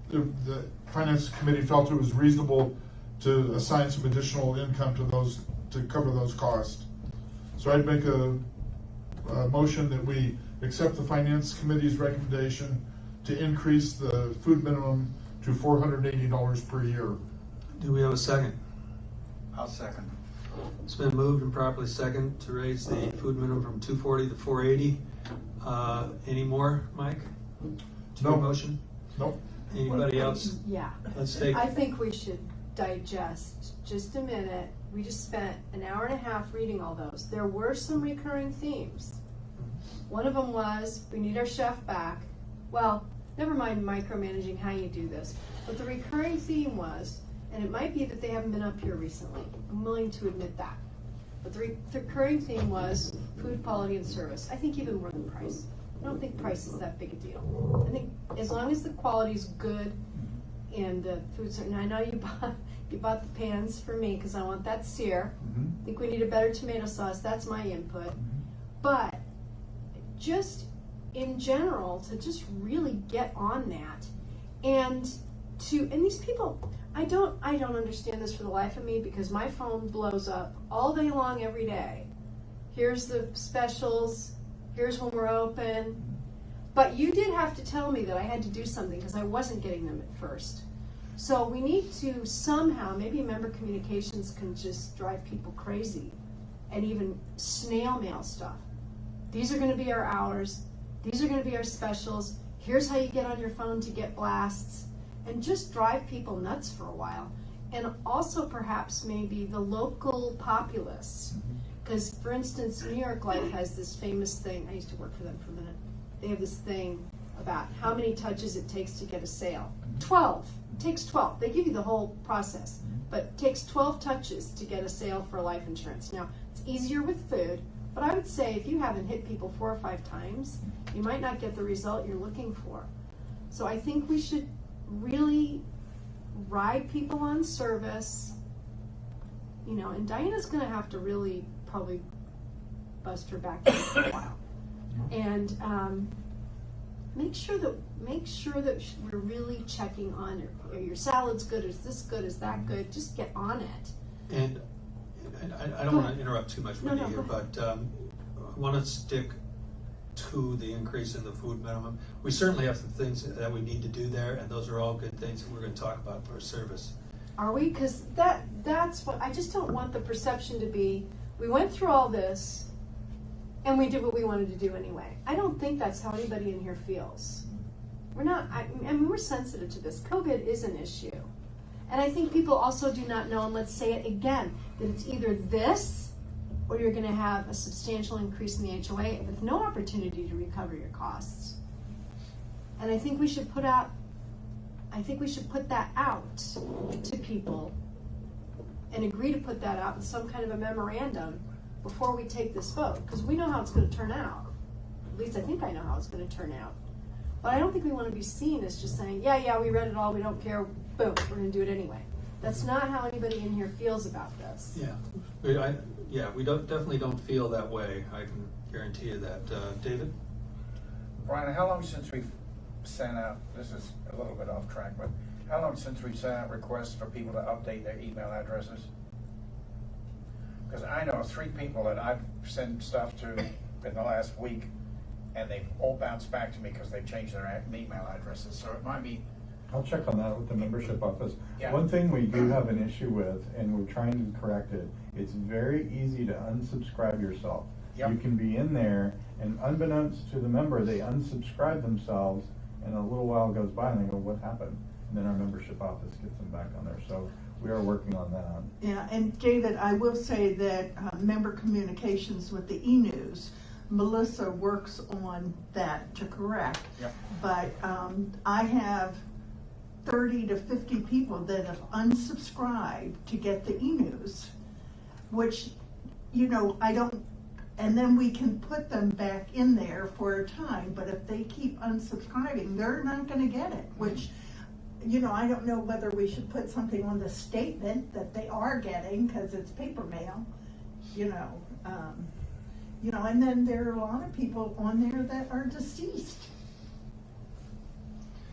the Finance Committee felt it was reasonable to assign some additional income to those, to cover those costs. So I'd make a motion that we accept the Finance Committee's recommendation to increase the food minimum to $480 per year. Do we have a second? I'll second. It's been moved and properly second to raise the food minimum from $240 to $480. Any more, Mike? To your No. motion? Nope. Anybody else? Yeah. Let's take, I think we should digest just a minute. We just spent an hour and a half reading all those. There were some recurring themes. One of them was, we need our chef back. Well, never mind micromanaging how you do this. But the recurring theme was, and it might be that they haven't been up here recently. I'm willing to admit that. But the recurring theme was food quality and service. I think even more than price. I don't think price is that big a deal. I think as long as the quality's good and the food's certain. I know you bought the pans for me because I want that sear. I think we need a better tomato sauce. That's my input. But just in general, to just really get on that and these people, I don't understand this for the life of me because my phone blows up all day long every day. Here's the specials, here's when we're open. But you did have to tell me that I had to do something because I wasn't getting them at first. So we need to somehow, maybe member communications can just drive people crazy and even snail mail stuff. These are going to be our hours. These are going to be our specials. Here's how you get on your phone to get blasts. And just drive people nuts for a while. And also perhaps maybe the local populace. Because, for instance, New York Life has this famous thing. I used to work for them for a minute. They have this thing about how many touches it takes to get a sale. 12. It takes 12. They give you the whole process. But it takes 12 touches to get a sale for life insurance. Now, it's easier with food. But I would say if you haven't hit people 4 or 5 times, you might not get the result you're looking for. So I think we should really ride people on service, and Diana's going to have to really probably bust her back in for a while. And make sure that we're really checking on are your salads good, is this good, is that good, just get on it. and I don't want to interrupt too much with you No, here, go ahead. but I want to stick to the increase in the food minimum. We certainly have some things that we need to do there, and those are all good things that we're going to talk about for service. Are we? Because that's what, I just don't want the perception to be, we went through all this and we did what we wanted to do anyway. I don't think that's how anybody in here feels. We're not, I mean, we're sensitive to this. COVID is an issue. And I think people also do not know, and let's say it again, that it's either this or you're going to have a substantial increase in the HOA with no opportunity to recover your costs. And I think we should put that out to people and agree to put that out in some kind of a memorandum before we take this vote, because we know how it's going to turn out. At least I think I know how it's going to turn out. But I don't think we want to be seen as just saying, yeah, we read it all, we don't care, boom, we're going to do it anyway. That's not how anybody in here feels about this. Yeah, we definitely don't feel that way. I can guarantee you that. David? Brian, how long since we've sent out, this is a little bit off track, but how long since we've sent out requests for people to update their email addresses? Because I know 3 people that I've sent stuff to in the last week, and they've all bounced back to me because they've changed their email addresses, so it might be. I'll check on that with the membership office. Yeah. One thing we do have an issue with, and we're trying to correct it, it's very easy to unsubscribe yourself. Yep. You can be in there, and unbeknownst to the member, they unsubscribe themselves, and a little while goes by, and they go, what happened? And then our membership office gets them back on there, so we are working on that. Yeah, and David, I will say that member communications with the e-news, Melissa works on that to correct. Yep. But I have 30 to 50 people that have unsubscribed to get the e-news, which, you know, I don't, and then we can put them back in there for a time, but if they keep unsubscribing, they're not gonna get it, which, you know, I don't know whether we should put something on the statement that they are getting, because it's paper mail, you know. And then there are a lot of people on there that are deceased.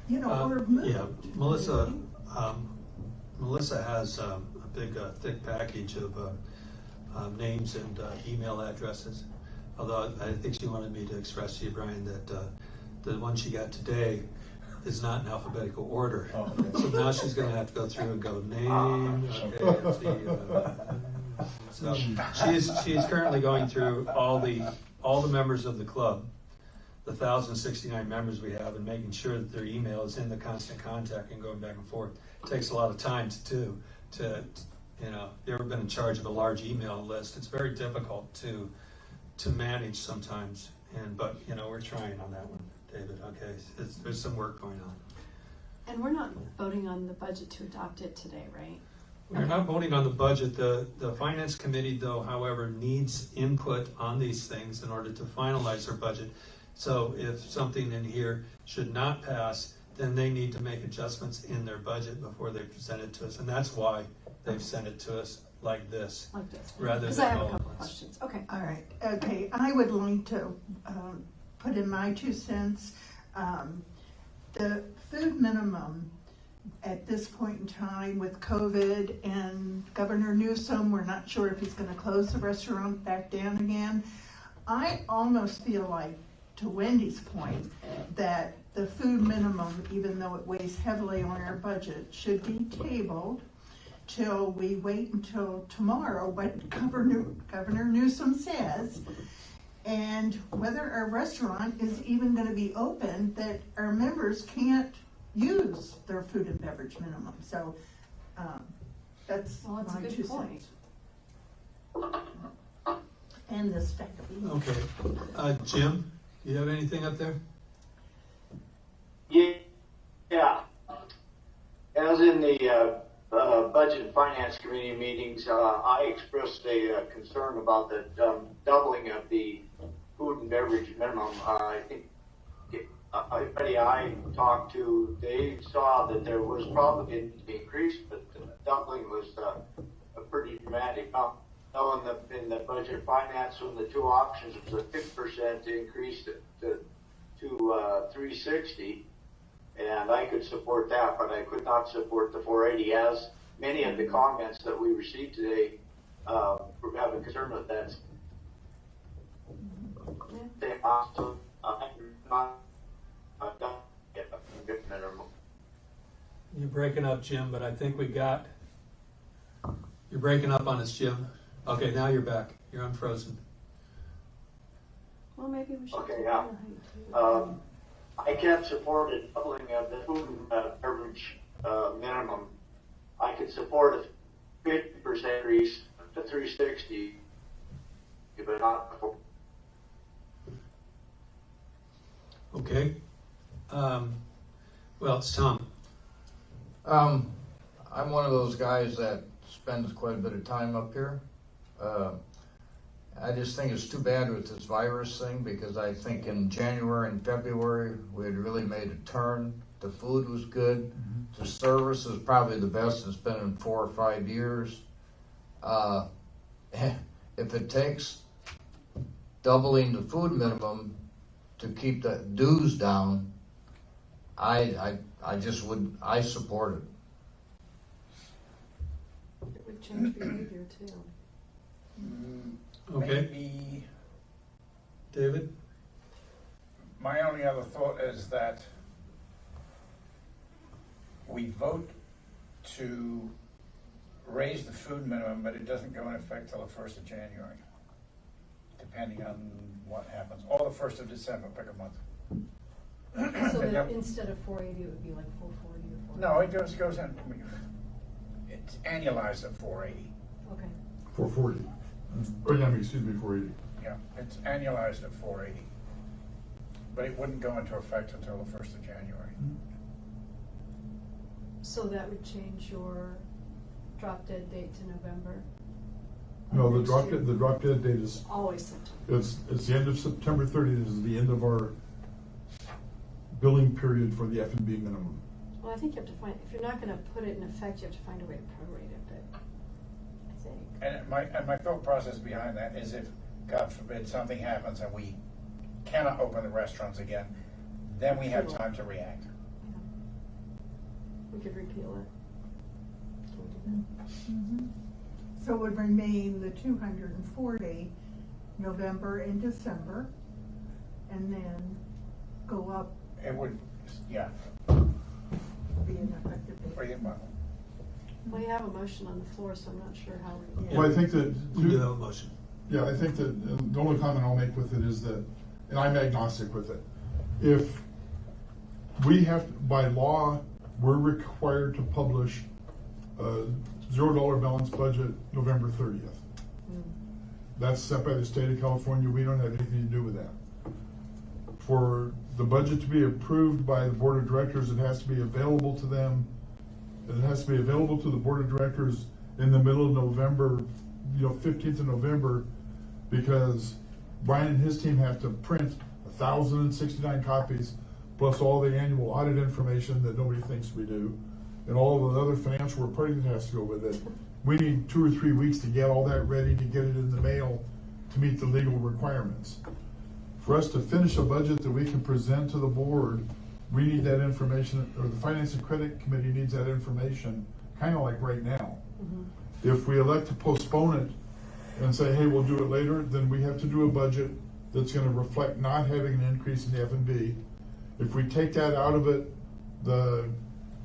You know, or moved. Yeah, Melissa has a big, thick package of names and email addresses. Although I think she wanted me to express to you, Brian, that the one she got today is not in alphabetical order. Oh, okay. So now she's gonna have to go through and go name, okay, so she is currently going through all the members of the club, the 1,069 members we have, and making sure that their email is in the constant contact and going back and forth. It takes a lot of time to do. You know, if you've ever been in charge of a large email list, it's very difficult to manage sometimes. But you know, we're trying on that one, David. Okay, there's some work going on. And we're not voting on the budget to adopt it today, right? We're not voting on the budget. The finance committee, though, however, needs input on these things in order to finalize their budget. So if something in here should not pass, then they need to make adjustments in their budget before they present it to us. And that's why they've sent it to us like this. Like this. Rather Because than I have a all couple at of once. questions. Okay. All right, okay, I would like to put in my 2 cents. The food minimum at this point in time with COVID and Governor Newsom, we're not sure if he's gonna close the restaurant back down again. I almost feel like, to Wendy's point, that the food minimum, even though it weighs heavily on our budget, should be tabled till we wait until tomorrow, what Governor Newsom says, and whether our restaurant is even gonna be open, that our members can't use their food and beverage minimum. So, that's Well, that's a my good 2 point. cents. And the spectacle. Okay. Jim, do you have anything up there? Yeah. As in the Budget and Finance Committee meetings, I expressed a concern about the doubling of the food and beverage minimum. I think everybody I talked to, they saw that there was probably an increase, but the doubling was a pretty dramatic. Now in the budget finance, when the 2 options was a 50% increase to 360, and I could support that, but I could not support the 480, as many of the comments that we received today have a concern with that. They also You're breaking up, Jim, but I think you're breaking up on us, Jim. Okay, now you're back. You're unfrozen. Well, maybe we should. Okay, yeah. I can't support a doubling of the food and beverage minimum. I could support a 50% increase to 360, but not before. Okay. Well, it's Tom. I'm one of those guys that spends quite a bit of time up here. I just think it's too bad with this virus thing, because I think in January and February we had really made a turn. The food was good. The service is probably the best it's been in 4 or 5 years. If it takes doubling the food minimum to keep the dues down, I support it. It would change behavior too. Okay. Maybe David? my only other thought is that we vote to raise the food minimum, but it doesn't go in effect till the 1st of January. To depending on what happens, or the 1st of December, pick a month. So that Yep. instead of 480, it would be like 440 or 480? No, it goes in, it's annualized at 480. Okay. 440. Oh, yeah, excuse me, 480. Yeah, it's annualized at 480. But it wouldn't go into effect until the 1st of January. So that would change your drop dead date to November? No, the Next drop year? dead, the drop dead date is, Always September. it's the end of September 30th is the end of our billing period for the F&B minimum. Well, I think you have to find, if you're not gonna put it in effect, you have to find a way to prorate it, but I think. And my thought process behind that is if, God forbid, something happens and we cannot open the restaurants again, then we have time to react. Yeah. We could repeal it. Can we do that? So it would remain the 240 November and December, and then go up, It would, yeah. be an effective date. Or you- well, Well, you have a motion on the floor, so I'm not sure how we. Yeah. Well, I think that. We do have a motion. Yeah, I think that the only comment I'll make with it is that, and I'm agnostic with it, if we have, by law, we're required to publish a $0 balance budget November 30th. That's set by the state of California. We don't have anything to do with that. For the budget to be approved by the board of directors, it has to be available to them. It has to be available to the board of directors in the middle of November, 15th of November, because Brian and his team have to print 1,069 copies, plus all the annual audit information that nobody thinks we do, and all of the other financial reporting that has to go with it. We need 2 or 3 weeks to get all that ready, to get it in the mail, to meet the legal requirements. For us to finish a budget that we can present to the board, we need that information, or the Finance and Credit Committee needs that information, kind of like right now. If we elect to postpone it and say, hey, we'll do it later, then we have to do a budget that's gonna reflect not having an increase in the F&B. If we take that out of it,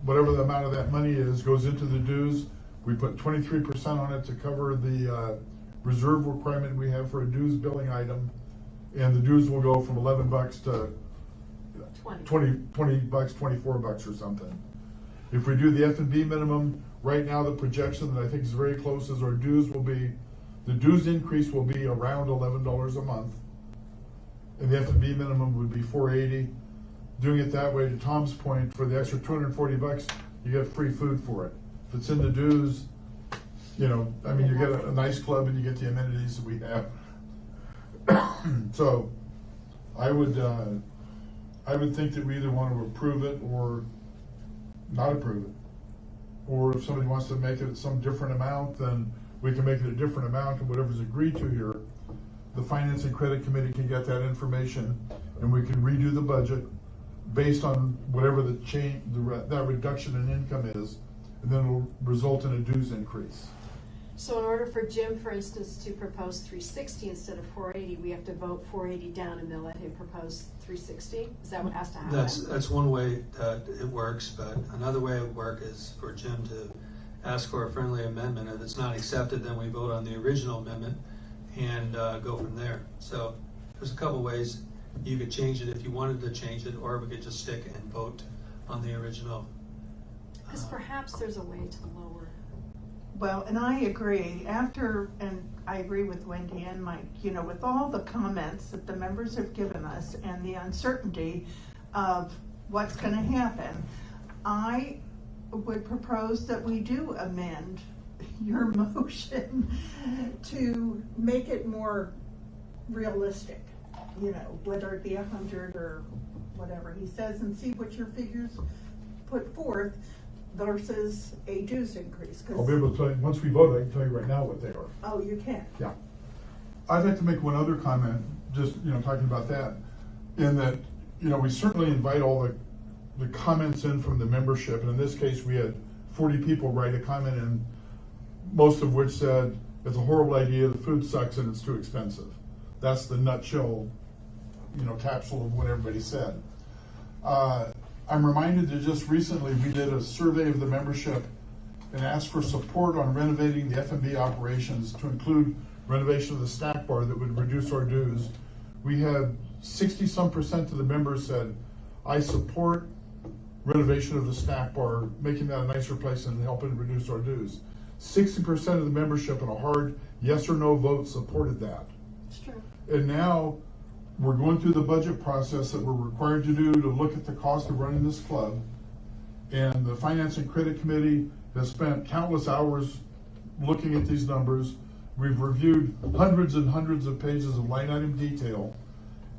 whatever the amount of that money is, goes into the dues. We put 23% on it to cover the reserve requirement we have for a dues billing item. And the dues will go from $11 to 20 bucks, 24 bucks or something. If we do the F&B minimum, right now the projection that I think is very close is our dues will be, the dues increase will be around $11 a month. And the F&B minimum would be $4.80. Doing it that way, to Tom's point, for the extra 240 bucks, you get free food for it. If it's in the dues, you get a nice club and you get the amenities that we have. So, I would think that we either want to approve it or not approve it. Or if somebody wants to make it some different amount, then we can make it a different amount, and whatever's agreed to here, the Finance and Credit Committee can get that information, and we can redo the budget based on whatever the change, that reduction in income is, and then it'll result in a dues increase. So in order for Jim, for instance, to propose 360 instead of 480, we have to vote 480 down and then let him propose 360? Is that what has to happen? That's one way that it works, but another way it would work is for Jim to ask for a friendly amendment. If it's not accepted, then we vote on the original amendment and go from there. So there's a couple ways you could change it if you wanted to change it, or we could just stick and vote on the original. Because perhaps there's a way to lower. Well, and I agree, and I agree with Wendy and Mike, with all the comments that the members have given us and the uncertainty of what's gonna happen, I would propose that we do amend your motion to make it more realistic, whether it be 100 or whatever he says, and see what your figures put forth versus a dues increase. I'll be able to tell you, once we vote, I can tell you right now what they are. Oh, you can? Yeah. I'd like to make one other comment, just, talking about that, in that, we certainly invite all the comments in from the membership, and in this case, we had 40 people write a comment in, most of which said, it's a horrible idea, the food sucks and it's too expensive. That's the nutshell, capsule of what everybody said. I'm reminded that just recently we did a survey of the membership and asked for support on renovating the F&B operations to include renovation of the snack bar that would reduce our dues. We had 60-some% of the members said, I support renovation of the snack bar, making that a nicer place and helping reduce our dues. 60% of the membership in a hard yes or no vote supported that. It's true. And now, we're going through the budget process that we're required to do to look at the cost of running this club. And the Finance and Credit Committee has spent countless hours looking at these numbers. We've reviewed hundreds and hundreds of pages of line item detail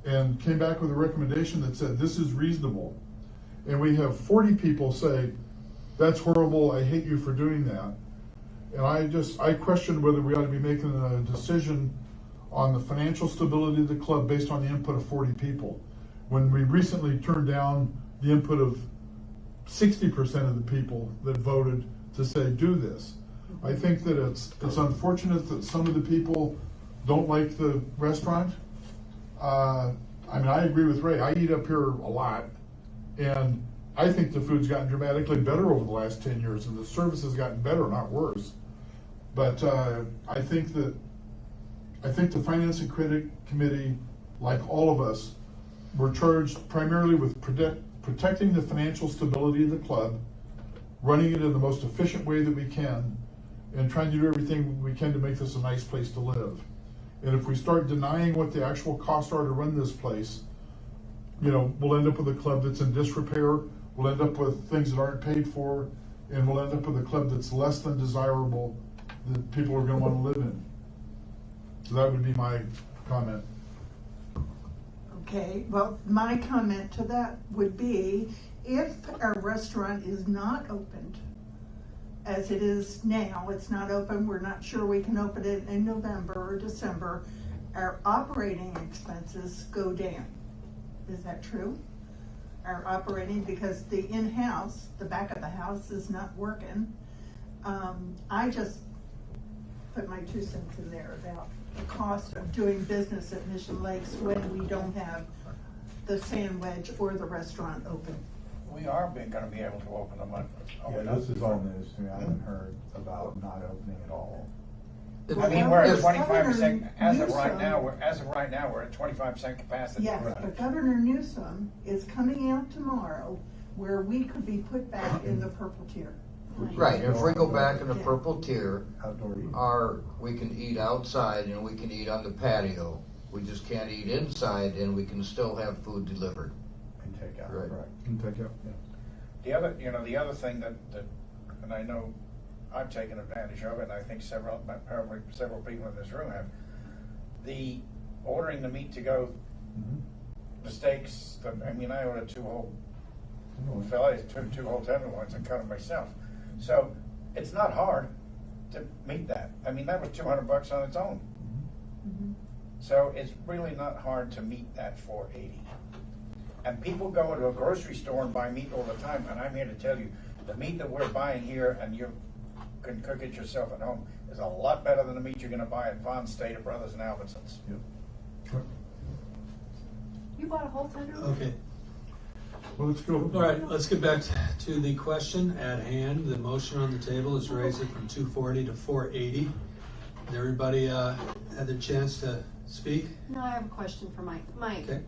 and came back with a recommendation that said, this is reasonable. And we have 40 people say, that's horrible, I hate you for doing that. And I question whether we ought to be making a decision on the financial stability of the club based on the input of 40 people. When we recently turned down the input of 60% of the people that voted to say, do this. I think that it's unfortunate that some of the people don't like the restaurant. I mean, I agree with Ray, I eat up here a lot, and I think the food's gotten dramatically better over the last 10 years, and the service has gotten better, not worse. But I think the Finance and Credit Committee, like all of us, we're charged primarily with protecting the financial stability of the club, running it in the most efficient way that we can, and trying to do everything we can to make this a nice place to live. And if we start denying what the actual costs are to run this place, we'll end up with a club that's in disrepair, we'll end up with things that aren't paid for, and we'll end up with a club that's less than desirable that people are gonna wanna live in. So that would be my comment. Okay, well, my comment to that would be, if our restaurant is not opened, as it is now, it's not open, we're not sure we can open it in November or December, our operating expenses go down. Is that true? Our operating, because the in-house, the back of the house is not working. I just put my 2 cents in there about the cost of doing business at Mission Lakes when we don't have the Sandwich or the restaurant open. We are gonna be able to open them up. Yeah, this is all news to me. I haven't heard about not opening at all. I mean, we're at Yes. 25%, as of Newsom- right now, we're at 25% capacity. Yes, but Governor Newsom is coming out tomorrow where we could be put back in the purple tier. Right, and if we go back in the purple tier, Outdoor eating. we can eat outside and we can eat on the patio. We just can't eat inside, and we can still have food delivered. And take out, Right. correct. Can take out. The other thing that, and I know I've taken advantage of it, and I think probably several people in this room have, the ordering the meat to go, the steaks, I ordered 2 whole fillets, 2 whole tenderloins and cut them myself. So it's not hard to meet that. That was $200 on its own. So it's really not hard to meet that $480. And people go into a grocery store and buy meat all the time, and I'm here to tell you, the meat that we're buying here, and you can cook it yourself at home, is a lot better than the meat you're gonna buy at Vaughn's, Stater Brothers, and Albertsons. Yep. You bought a whole tenderloin? Okay. Well, let's go. All right, let's get back to the question at hand. The motion on the table is raise it from 240 to 480. Has everybody had the chance to speak? No, I have a question for Mike. Mike, Okay.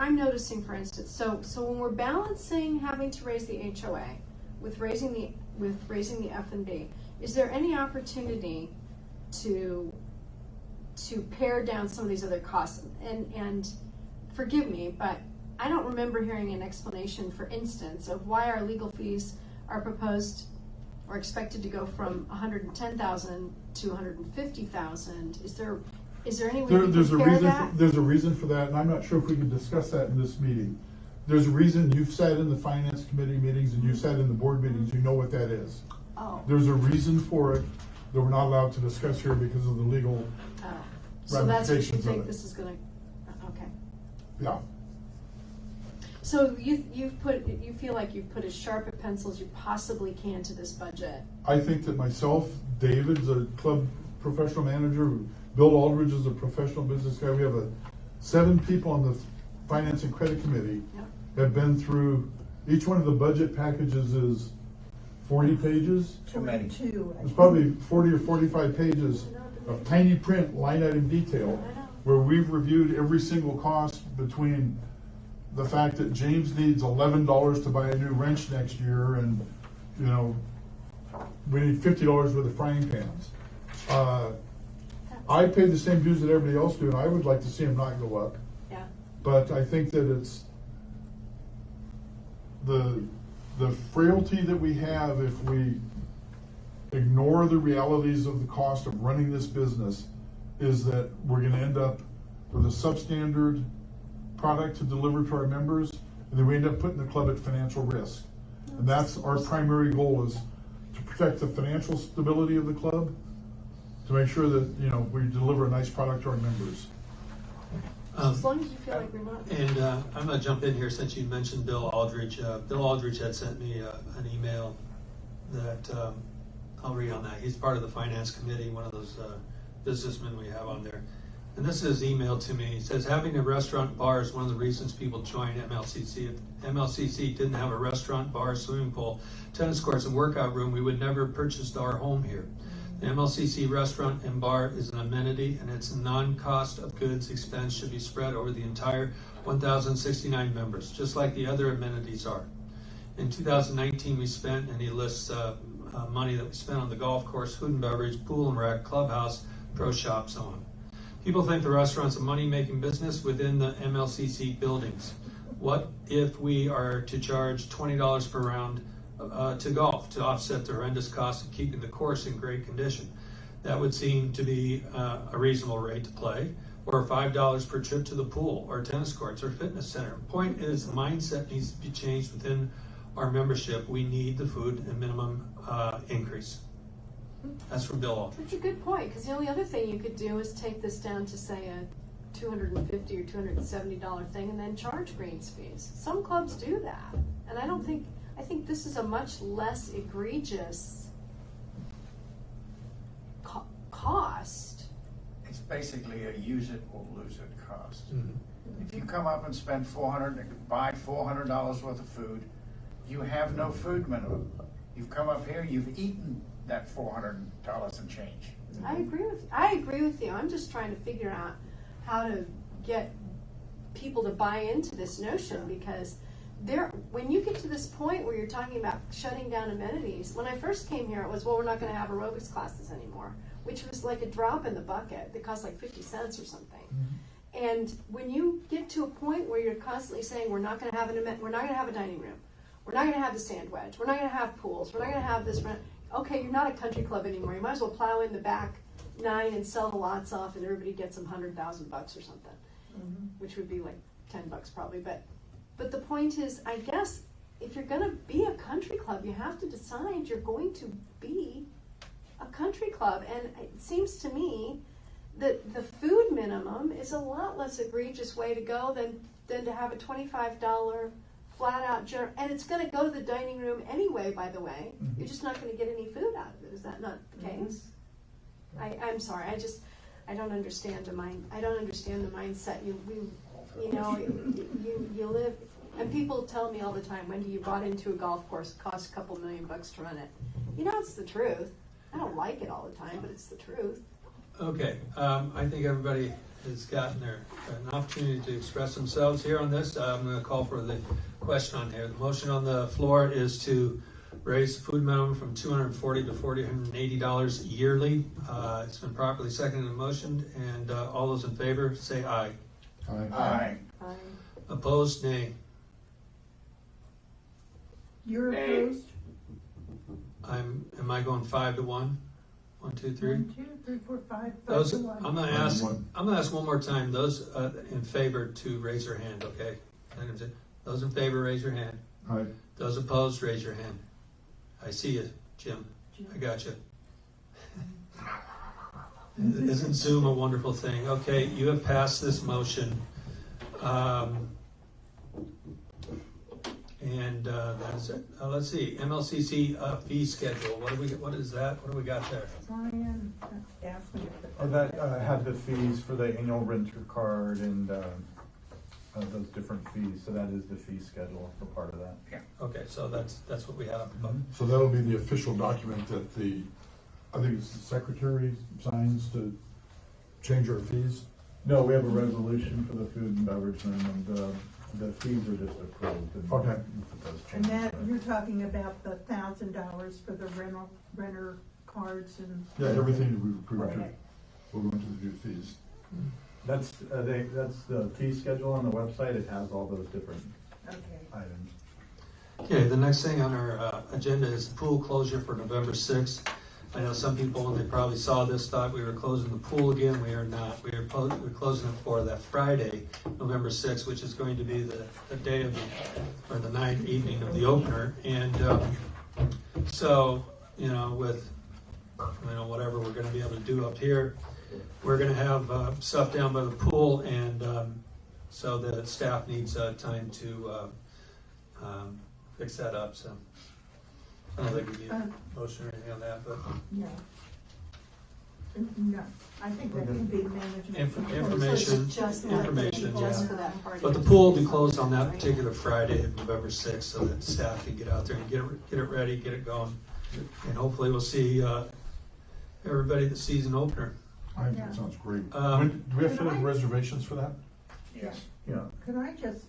I'm noticing, for instance, so when we're balancing having to raise the HOA with raising the F&B, is there any opportunity to pare down some of these other costs? And forgive me, but I don't remember hearing an explanation, for instance, of why our legal fees are proposed or expected to go from $110,000 to $150,000. Is there any way to compare that? There's a reason for that, and I'm not sure if we can discuss that in this meeting. There's a reason. You've sat in the Finance Committee meetings and you've sat in the board meetings, you know what that is. Oh. There's a reason for it that we're not allowed to discuss here because of the legal So that's what you ramifications of think it. this is gonna, okay. Yeah. So you feel like you've put as sharp a pencil as you possibly can to this budget? I think that myself, David's a club professional manager, Bill Aldridge is a professional business guy. We have 7 people on the Finance and Credit Committee Yep. have been through, each one of the budget packages is 40 pages. Too many. 42. It's probably 40 or 45 pages of tiny print, line item detail, where we've reviewed every single cost between the fact that James needs $11 to buy a new wrench next year, and, you know, we need $50 worth of frying pans. I pay the same dues that everybody else do, and I would like to see them not go up. Yeah. But I think that it's the frailty that we have if we ignore the realities of the cost of running this business is that we're gonna end up with a substandard product to deliver to our members, and then we end up putting the club at financial risk. And that's our primary goal, is to protect the financial stability of the club, to make sure that, you know, we deliver a nice product to our members. As long as you feel like we're not. And I'm gonna jump in here since you mentioned Bill Aldridge. Bill Aldridge had sent me an email that I'll read on that. He's part of the finance committee, one of those businessmen we have on there. And this is his email to me. He says, having a restaurant bar is one of the reasons people join MLCC. If MLCC didn't have a restaurant, bar, swimming pool, tennis courts, and workout room, we would never have purchased our home here. The MLCC restaurant and bar is an amenity, and its non-cost of goods expense should be spread over the entire 1,069 members, just like the other amenities are. In 2019, we spent, and he lists money that we spent on the golf course, food and beverage, pool and rec, clubhouse, pro shop, so on. People think the restaurant's a money-making business within the MLCC buildings. What if we are to charge $20 per round to golf to offset the horrendous cost of keeping the course in great condition? That would seem to be a reasonable rate to play, or $5 per trip to the pool or tennis courts or fitness center. Point is, the mindset needs to be changed within our membership. We need the food and minimum increase. That's from Bill Aldridge. That's a good point, because the only other thing you could do is take this down to, say, a $250 or $270 thing and then charge greens fees. Some clubs do that, and I think this is a much less egregious cost. It's basically a use it or lose it cost. Mhm. If you come up and spend buy $400 worth of food, you have no food minimum. You've come up here, you've eaten that $400 and change. I agree with you. I'm just trying to figure out how to get people to buy into this notion, because when you get to this point where you're talking about shutting down amenities, when I first came here, it was, well, we're not going to have aerobics classes anymore, which was like a drop in the bucket. They cost like 50 cents or something. Mm-hmm. And when you get to a point where you're constantly saying, we're not going to have we're not going to have a dining room, we're not going to have the sand wedge, we're not going to have pools, we're not going to have this. Okay, you're not a country club anymore. You might as well plow in the back 9 and sell the lots off, and everybody gets them $100,000 or something, mm-hmm. which would be like $10 probably. But the point is, I guess if you're going to be a country club, you have to decide you're going to be a country club. And it seems to me that the food minimum is a lot less egregious way to go than to have a $25 flat out and it's going to go to the dining room anyway, by the way. Mm-hmm. You're just not going to get any food out of it. Is that not the case? Mm-hmm. I'm sorry. I don't understand the mindset. You live, and people tell me all the time, Wendy, you bought into a golf course, it costs a couple $1 million to run it. It's the truth. I don't like it all the time, but it's the truth. Okay, I think everybody has gotten an opportunity to express themselves here on this. I'm going to call for the question on here. The motion on the floor is to raise the food minimum from $240 to $480 yearly. It's been properly seconded and motioned, and all those in favor say aye. Aye. Aye. Aye. Opposed, nay. You're Nay. opposed? Am I going 5 to 1? 1, 2, 3? 1, 2, 3, 4, 5, Those, 5 to 1. I'm gonna ask one more time. Those in favor to raise their hand, okay? Those in favor, raise your hand. Aye. Those opposed, raise your hand. I see you, Jim. I got you. Isn't Zoom a wonderful thing? Okay, you have passed this motion. And that's it. Let's see, MLCC fee schedule. What is that? What do we got there? Brian asked me if That had the fees for the annual renter card and those different fees, so that is the fee schedule for part of that. Okay, so that's what we have. So that'll be the official document that I think it's the secretary signs to change our fees. No, we have a resolution for the food and beverage minimum, the fees are just approved. And Okay. those And changes that, are- you're talking about the $1,000 for the renter cards and. Yeah, everything that we approved, Right. we're going to the new fees. That's the fee schedule on the website, it has all those different Okay. items. Okay, the next thing on our agenda is the pool closure for November 6th. I know some people, when they probably saw this, thought we were closing the pool again. We are not. We're closing it for that Friday, November 6th, which is going to be the day of or the night, evening of the opener. And so, with whatever we're going to be able to do up here, we're going to have stuff down by the pool, and so the staff needs time to fix that up. So I don't think we need a motion or anything on that, but No. No, I think that can be management. information, Just information, just yeah. for that party. But the pool will be closed on that particular Friday, November 6th, so that staff can get out there and get it ready, get it going. And hopefully we'll see everybody at the season opener. I think that sounds great. Um, Do we have to have reservations for that? Yes. Yeah, Could I just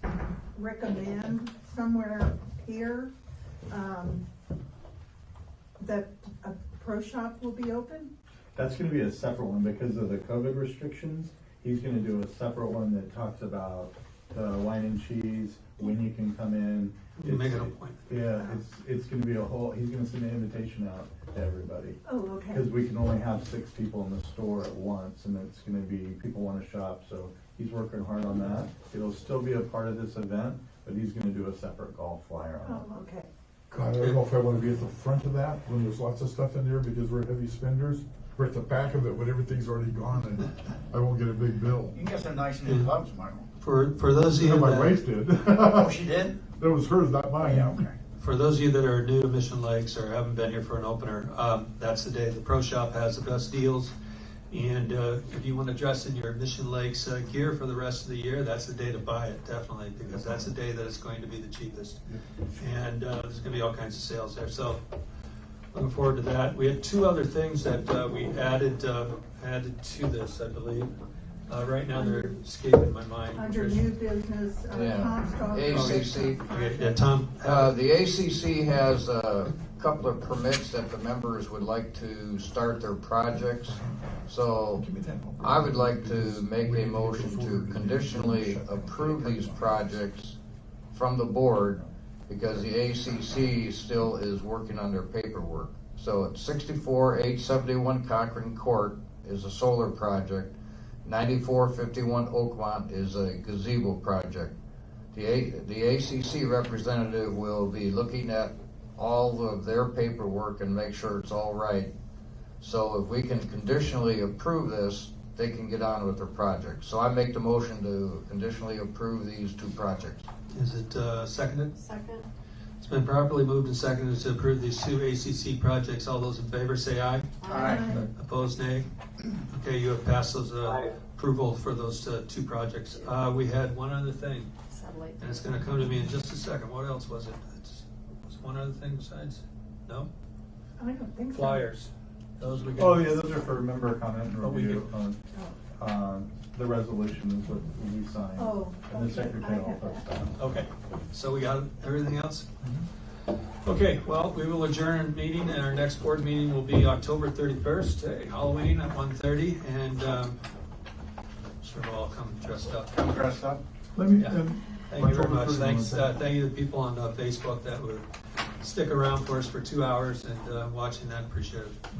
recommend somewhere here, that a pro shop will be open? that's gonna be a separate one because of the COVID restrictions. He's gonna do a separate one that talks about wine and cheese, when you can come in. You make an appointment. Yeah, it's gonna be he's gonna send an invitation out to everybody. Oh, okay. Because we can only have 6 people in the store at once, and it's gonna be, people wanna shop, so he's working hard on that. It'll still be a part of this event, but he's gonna do a separate golf flyer on it. Oh, okay. God, I don't know if I want to be at the front of that when there's lots of stuff in there because we're heavy spenders. Or at the back of it when everything's already gone and I won't get a big bill. You can get some nice new gloves, Michael. For those of Yeah, you my that, wife did. Oh, she did? That was hers, not mine. Yeah, okay. for those of you that are new to Mission Lakes or haven't been here for an opener, that's the day the Pro Shop has the best deals. And if you want to dress in your Mission Lakes gear for the rest of the year, that's the day to buy it, definitely, because that's the day that it's going to be the cheapest. And there's going to be all kinds of sales there. So looking forward to that. We had 2 other things that we added to this, I believe. Right now they're escaping my mind. Under new business, Yeah. Comstock. ACC. Okay, yeah, Tom. The ACC has a couple of permits that the members would like to start their projects. So I would like to make a motion to conditionally approve these projects from the board because the ACC still is working on their paperwork. So at 64-871 Cochran Court is a solar project. 9451 Oakmont is a gazebo project. The ACC representative will be looking at all of their paperwork and make sure it's all right. So if we can conditionally approve this, they can get on with their project. So I make the motion to conditionally approve these 2 projects. Is it seconded? Second. It's been properly moved and seconded to approve these 2 ACC projects. All those in favor say aye. Aye. Opposed, nay. Okay, you have passed those Aye. approval for those 2 projects. We had one other thing, Satellite. and it's going to come to me in just a second. What else was it? Was one other thing besides? No? I don't think so. Flyers. Those we got. Oh, yeah, those are for member comment and Oh, we review on, the resolution is what we signed. Oh, And the okay, secretary I will have post that. that. Okay, so we got everything else? Okay, well, we will adjourn the meeting, and our next board meeting will be October 31st, Halloween at 1:30, and sure we'll all come dressed up. Come dressed up. Let me, Yeah. and Thank you very October much. 31st. Thanks, thank you to the people on Facebook that would stick around for us for 2 hours and watching that. Appreciate it.